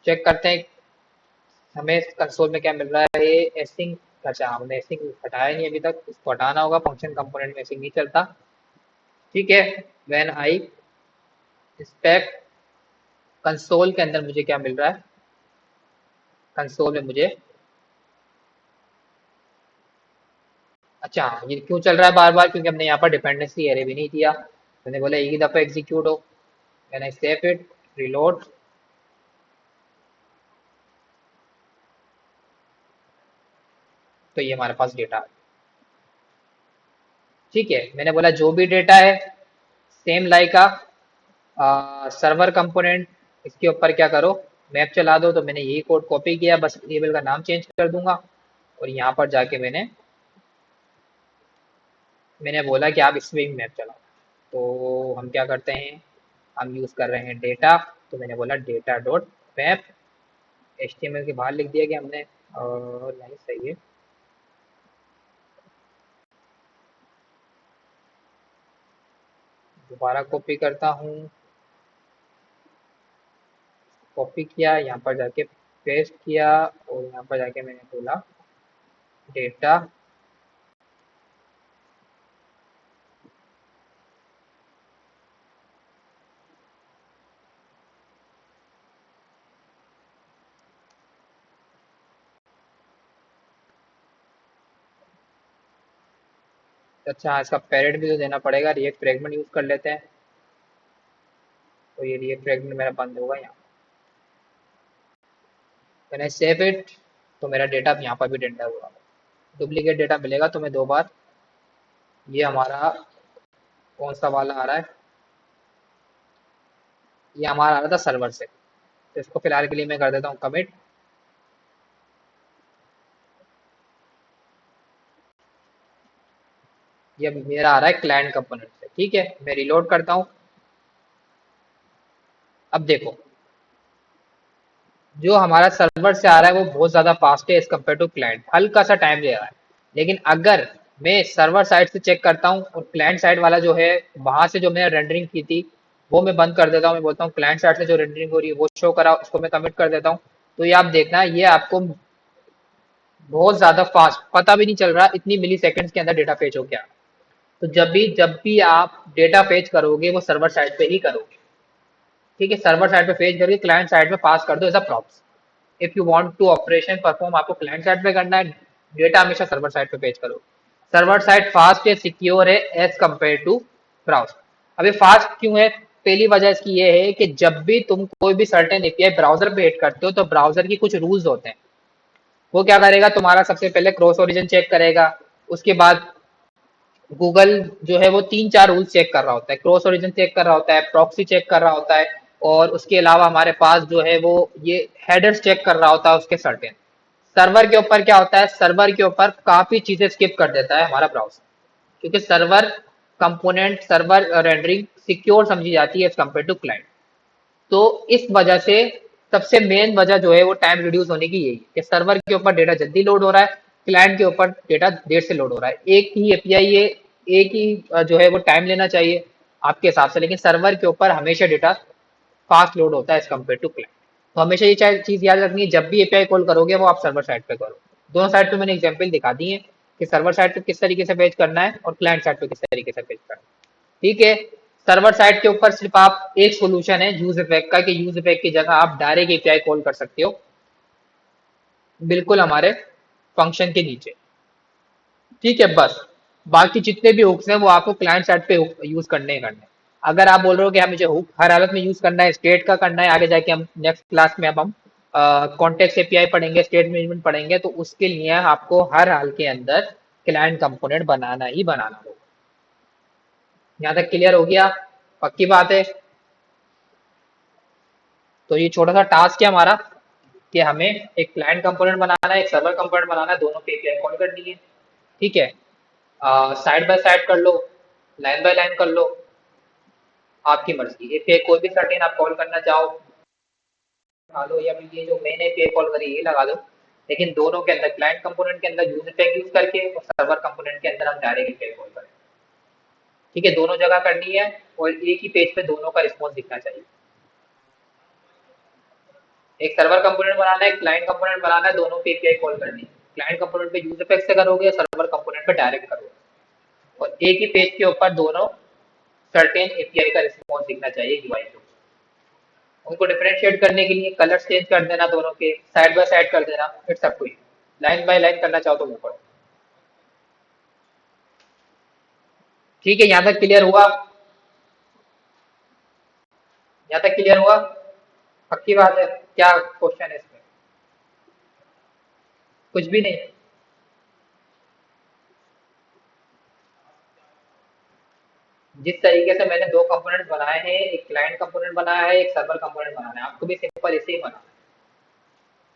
Check करते हैं हमें कंसोल में क्या मिल रहा है। ये एसिंग, अच्छा हमने एसिंग हटाया नहीं अभी तक, इसको हटाना होगा, फंक्शन कंपोनेंट में एसिंग नहीं चलता। ठीक है, व्हेन आई इंस्पेक्ट कंसोल के अंदर मुझे क्या मिल रहा है, कंसोल में मुझे, अच्छा ये क्यों चल रहा है बार बार, क्योंकि हमने यहाँ पर डिपेंडेंसी एरे भी नहीं दिया। मैंने बोला एक ही दफा एग्जीक्यूट हो। When I save it, reload, तो ये हमारे पास डेटा। ठीक है, मैंने बोला जो भी डेटा है सेम लाइक सर्वर कंपोनेंट, इसके ऊपर क्या करो, मैप चला दो। तो मैंने यही कोड कॉपी किया, बस वेरिएबल का नाम चेंज कर दूंगा। और यहाँ पर जाके मैंने बोला कि आप इसमें भी मैप चलाओ। तो हम क्या करते हैं, हम यूज कर रहे हैं डेटा। तो मैंने बोला डेटा डॉट मैप, एचटीएमएल के बाहर लिख दिया कि हमने, और नहीं सही है, दोबारा कॉपी करता हूँ। कॉपी किया, यहाँ पर जाके पेस्ट किया, और यहाँ पर जाके मैंने बोला डेटा। अच्छा इसका पेरेंट भी तो देना पड़ेगा, रिएक्ट फ्रेगमेंट यूज कर लेते हैं। तो ये रिएक्ट फ्रेगमेंट मेरा बंद होगा यहाँ। मैंने सेव इट, तो मेरा डेटा यहाँ पर भी डेटा हुआ। डुप्लीकेट डेटा मिलेगा तुम्हें दो बार। ये हमारा कौन सा वाला आ रहा है, ये हमारा आ रहा था सर्वर से। तो इसको फिलहाल के लिए मैं कर देता हूँ कमिट। ये मेरा आ रहा है क्लाइंट कंपोनेंट से। ठीक है, मैं रिलोड करता हूँ। अब देखो, जो हमारा सर्वर से आ रहा है वो बहुत ज्यादा फास्ट है एज कम्पेयर टू क्लाइंट, हल्का सा टाइम ले रहा है। लेकिन अगर मैं सर्वर साइड से चेक करता हूँ और क्लाइंट साइड वाला जो है, वहां से जो मैंने रेंडरिंग की थी वो मैं बंद कर देता हूँ। मैं बोलता हूँ क्लाइंट साइड से जो रेंडरिंग हो रही है वो शो करा, उसको मैं कमिट कर देता हूँ। तो ये आप देखना, ये आपको बहुत ज्यादा फास्ट, पता भी नहीं चल रहा इतनी मिली सेकेंड्स के अंदर डेटा फेच हो गया। तो जब भी आप डेटा फेच करोगे वो सर्वर साइड पे ही करोगे। ठीक है, सर्वर साइड पे फेच करके क्लाइंट साइड पे पास कर दो as a props. If you want to operation perform आपको क्लाइंट साइड पे करना है, डेटा हमेशा सर्वर साइड पे फेच करो। सर्वर साइड फास्ट है, सिक्योर है एज कम्पेयर टू ब्राउजर। अभी फास्ट क्यों है? पहली वजह इसकी ये है कि जब भी तुम कोई भी सर्टेन एपीआई ब्राउजर पे हिट करते हो तो ब्राउजर की कुछ रूल्स होते हैं। वो क्या करेगा, तुम्हारा सबसे पहले क्रॉस ओरिजिन चेक करेगा। उसके बाद गूगल जो है वो 3-4 रूल्स चेक कर रहा होता है, क्रॉस ओरिजिन चेक कर रहा होता है, प्रॉक्सी चेक कर रहा होता है, और उसके अलावा हमारे पास जो है वो ये हेडर्स चेक कर रहा होता है उसके सर्टेन। सर्वर के ऊपर क्या होता है, सर्वर के ऊपर काफी चीजें स्किप कर देता है हमारा ब्राउजर, क्योंकि server component, server rendering secure समझी जाती है एज कम्पेयर टू क्लाइंट। तो इस वजह से सबसे मेन वजह जो है वो टाइम रिड्यूस होने की यही है कि सर्वर के ऊपर डेटा जल्दी लोड हो रहा है, क्लाइंट के ऊपर डेटा देर से लोड हो रहा है। एक ही एपीआई ये एक ही जो है वो टाइम लेना चाहिए आपके हिसाब से, लेकिन सर्वर के ऊपर हमेशा डेटा फास्ट लोड होता है एज कम्पेयर टू क्लाइंट। तो हमेशा ये चीज याद रखनी है, जब भी एपीआई कॉल करोगे वो आप सर्वर साइड पे करो। दोनों साइड पे मैंने एग्जाम्पल दिखा दी है कि सर्वर साइड पे किस तरीके से पेज करना है और क्लाइंट साइड पे किस तरीके से पेज करना है। ठीक है, सर्वर साइड के ऊपर सिर्फ आप एक सोल्यूशन है यूज इफेक्ट का, कि यूज इफेक्ट की जगह आप डायरेक्ट एपीआई कॉल कर सकते हो बिल्कुल हमारे फंक्शन के नीचे। ठीक है, बस बाकी जितने भी हुक्स हैं वो आपको क्लाइंट साइड पे यूज करने ही करने हैं। अगर आप बोल रहे हो कि मुझे हुक हर हालत में यूज करना है, स्टेट का करना है, आगे जाके हम नेक्स्ट क्लास में अब हम कॉन्टेक्स्ट एपीआई पढ़ेंगे, स्टेट मैनेजमेंट पढ़ेंगे, तो उसके लिए आपको हर हाल के अंदर क्लाइंट कंपोनेंट बनाना ही बनाना होगा। यहाँ तक क्लियर हो गया? पक्की बात है? तो ये छोटा सा टास्क है हमारा कि हमें एक क्लाइंट कंपोनेंट बनाना है, एक सर्वर कंपोनेंट बनाना है, दोनों पे एपीआई कॉल करनी है। ठीक है, साइड बाय साइड कर लो, लाइन बाय लाइन कर लो, आपकी मर्जी। एपीआई कोई भी सर्टेन आप कॉल करना चाहो लगा लो, या फिर ये जो मैंने एपीआई कॉल करी ये लगा दो। लेकिन दोनों के अंदर क्लाइंट कंपोनेंट के अंदर यूज इफेक्ट यूज करके और सर्वर कंपोनेंट के अंदर हम डायरेक्ट एपीआई कॉल करें। ठीक है, दोनों जगह करनी है और एक ही पेज पे दोनों का रिस्पॉन्स दिखना चाहिए। एक सर्वर कंपोनेंट बनाना है, क्लाइंट कंपोनेंट बनाना है, दोनों पे एपीआई कॉल करनी है। क्लाइंट कंपोनेंट पे यूज इफेक्ट से करोगे, सर्वर कंपोनेंट पे डायरेक्ट करोगे, और एक ही पेज के ऊपर दोनों सर्टेन एपीआई का रिस्पॉन्स दिखना चाहिए यूआई पे। उनको डिफरेंशिएट करने के लिए कलर चेंज कर देना, दोनों के साइड बाय साइड कर देना, फिर सब कुछ लाइन बाय लाइन करना चाहो तो वो करो। ठीक है, यहाँ तक क्लियर हुआ? यहाँ तक क्लियर हुआ? पक्की बात है? क्या क्वेश्चन है इसमें? कुछ भी नहीं? जिस तरीके से मैंने दो कंपोनेंट बनाए हैं, एक क्लाइंट कंपोनेंट बनाया है, एक सर्वर कंपोनेंट बनाना है, आपको भी सिंपल ऐसे ही बनाना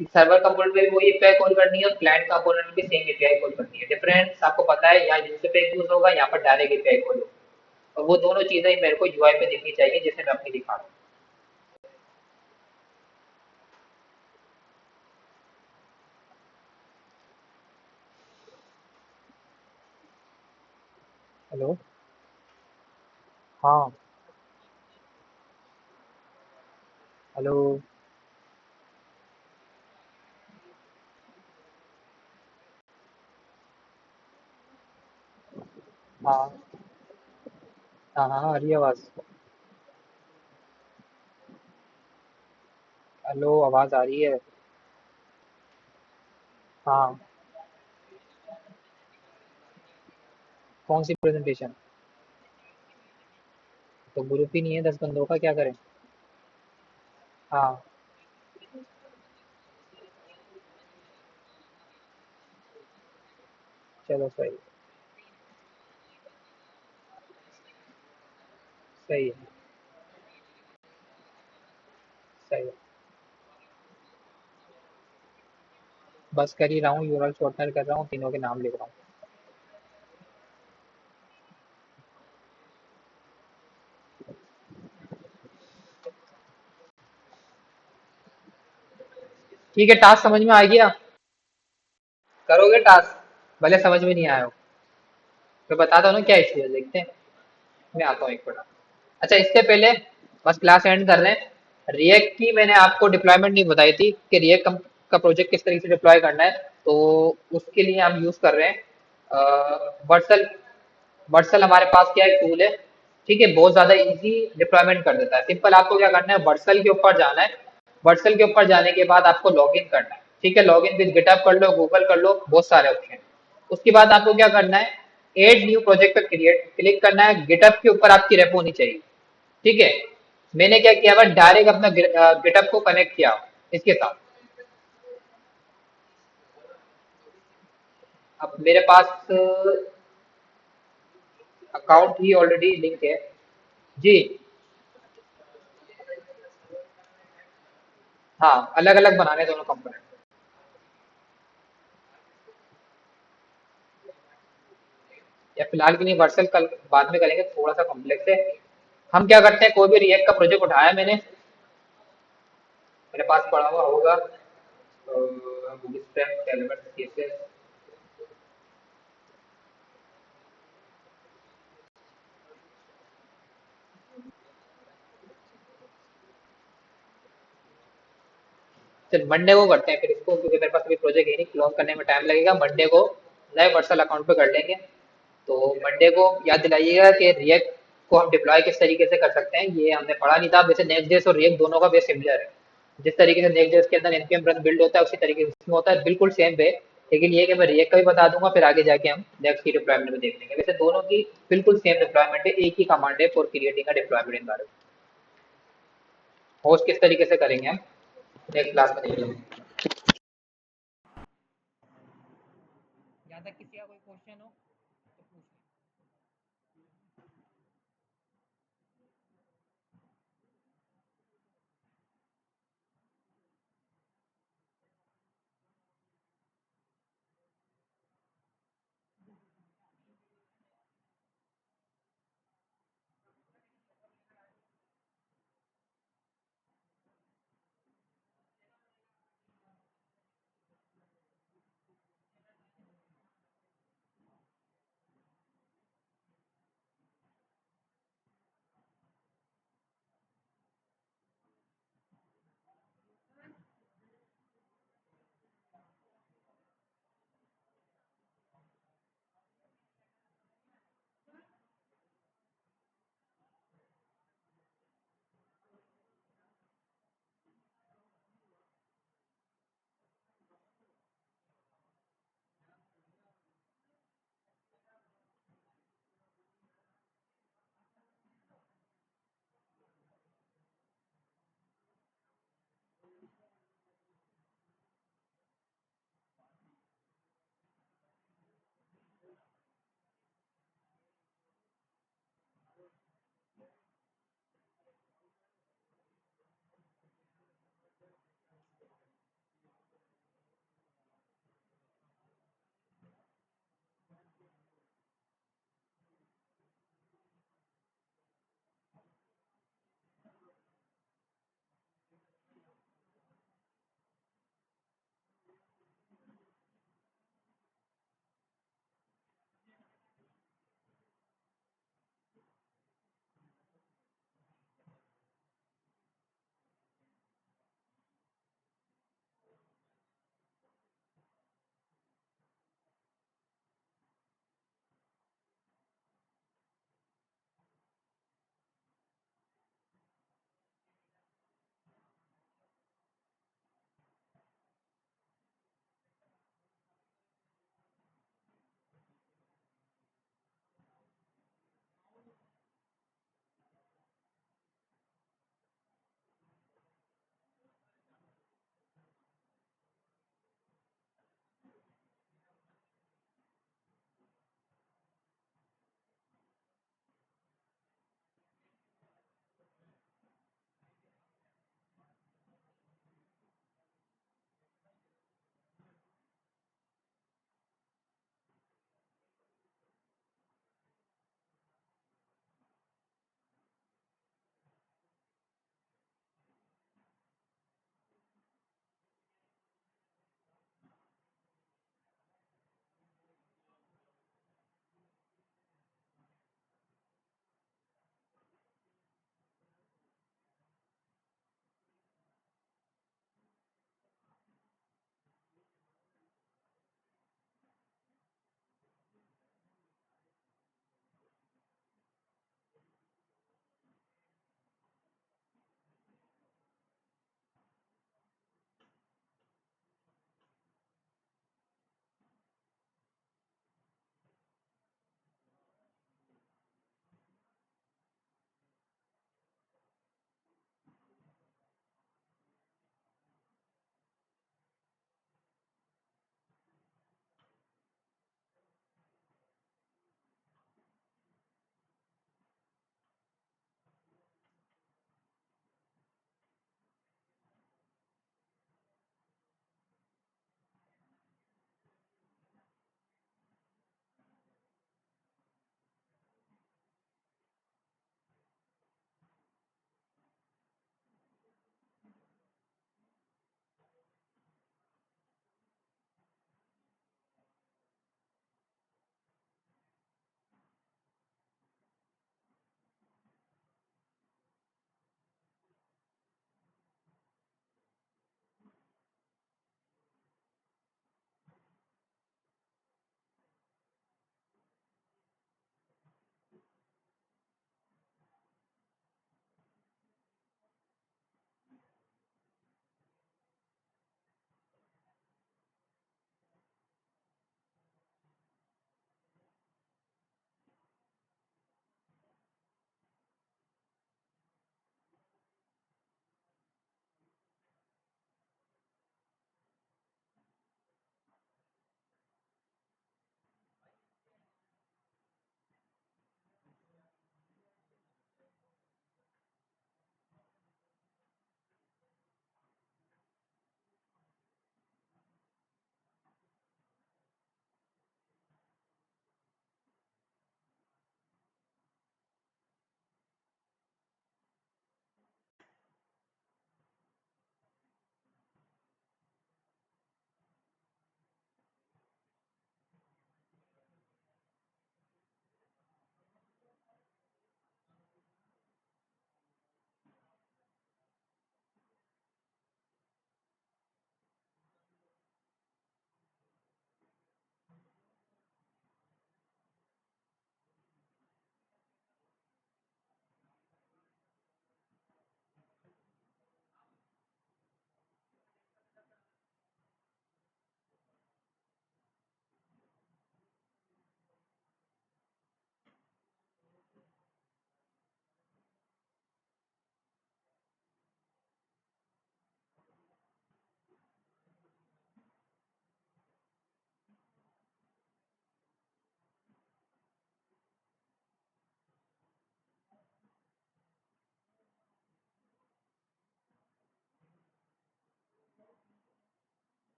है। सर्वर कंपोनेंट में भी वही एपीआई कॉल करनी है और क्लाइंट कंपोनेंट में भी सेम एपीआई कॉल करनी है। डिफरेंस आपको पता है, यहाँ यूजर पे यूज होगा, यहाँ पर डायरेक्ट एपीआई कॉल होगा, और वो दोनों चीजें मेरे को यूआई पे दिखनी चाहिए, जिसे मैं अपनी दिखा दूँ। हेलो। हाँ। हेलो। हाँ हाँ हाँ, आ रही है आवाज। हेलो, आवाज आ रही है। हाँ। कौन सी प्रेजेंटेशन? तो ग्रुप ही नहीं है 10 बंदों का, क्या करें? हाँ। चलो सही। सही है। सही है। बस कर ही रहा हूँ, यूआरएल शॉर्टनर कर रहा हूँ, तीनों के नाम लिख रहा हूँ। ठीक है, टास्क समझ में आ गया? करोगे टास्क? भले समझ में नहीं आया हो तो बता दो ना क्या इशू है, देखते हैं। मैं आता हूँ एक मिनट। अच्छा, इससे पहले बस क्लास एंड कर रहे हैं। रिएक्ट की मैंने आपको डिप्लॉयमेंट नहीं बताई थी कि रिएक्ट का प्रोजेक्ट किस तरीके से डिप्लॉय करना है। तो उसके लिए हम यूज कर रहे हैं वर्सल। वर्सल हमारे पास क्या एक टूल है, ठीक है, बहुत ज्यादा इजी डिप्लॉयमेंट कर देता है। सिंपल आपको क्या करना है, वर्सल के ऊपर जाना है। वर्सल के ऊपर जाने के बाद आपको लॉग इन करना है, ठीक है, लॉग इन विद गिटहब कर लो, गूगल कर लो, बहुत सारे ऑप्शन। उसके बाद आपको क्या करना है, एड न्यू प्रोजेक्ट पर क्लिक करना है। गिटहब के ऊपर आपकी रेप होनी चाहिए, ठीक है। मैंने क्या किया हुआ, डायरेक्ट अपना गिटहब को कनेक्ट किया इसके साथ। अब मेरे पास अकाउंट ही ऑलरेडी लिंक है। जी। हाँ, अलग अलग बनाने दोनों कंपोनेंट। या फिलहाल के लिए वर्सल कल बाद में करेंगे, थोड़ा सा कॉम्प्लेक्स है। हम क्या करते हैं, कोई भी रिएक्ट का प्रोजेक्ट उठाया मैंने, मेरे पास पड़ा हुआ होगा बूटस्ट्रैप एलिमेंट केसेस। चल मंडे को करते हैं फिर इसको, क्योंकि मेरे पास अभी प्रोजेक्ट है नहीं, क्लोन करने में टाइम लगेगा। मंडे को नए वर्सल अकाउंट पे कर लेंगे। तो मंडे को याद दिलाइएगा कि रिएक्ट को हम डिप्लॉय किस तरीके से कर सकते हैं, ये हमने पढ़ा नहीं था। वैसे नेक्स्ट जेएस और रिएक्ट दोनों का बेस सिमिलर है। जिस तरीके से नेक्स्ट जेएस के अंदर npm रन बिल्ड होता है, उसी तरीके से इसमें होता है, बिल्कुल सेम वे। लेकिन ये कि मैं रिएक्ट का भी बता दूंगा, फिर आगे जाके हम नेक्स्ट की डिप्लॉयमेंट में देख लेंगे। वैसे दोनों की बिल्कुल सेम डिप्लॉयमेंट है, एक ही कमांड है for creating a deployment environment. Host किस तरीके से करेंगे हम नेक्स्ट क्लास में देख लेंगे। यहाँ तक किसी का कोई क्वेश्चन हो तो पूछ लें।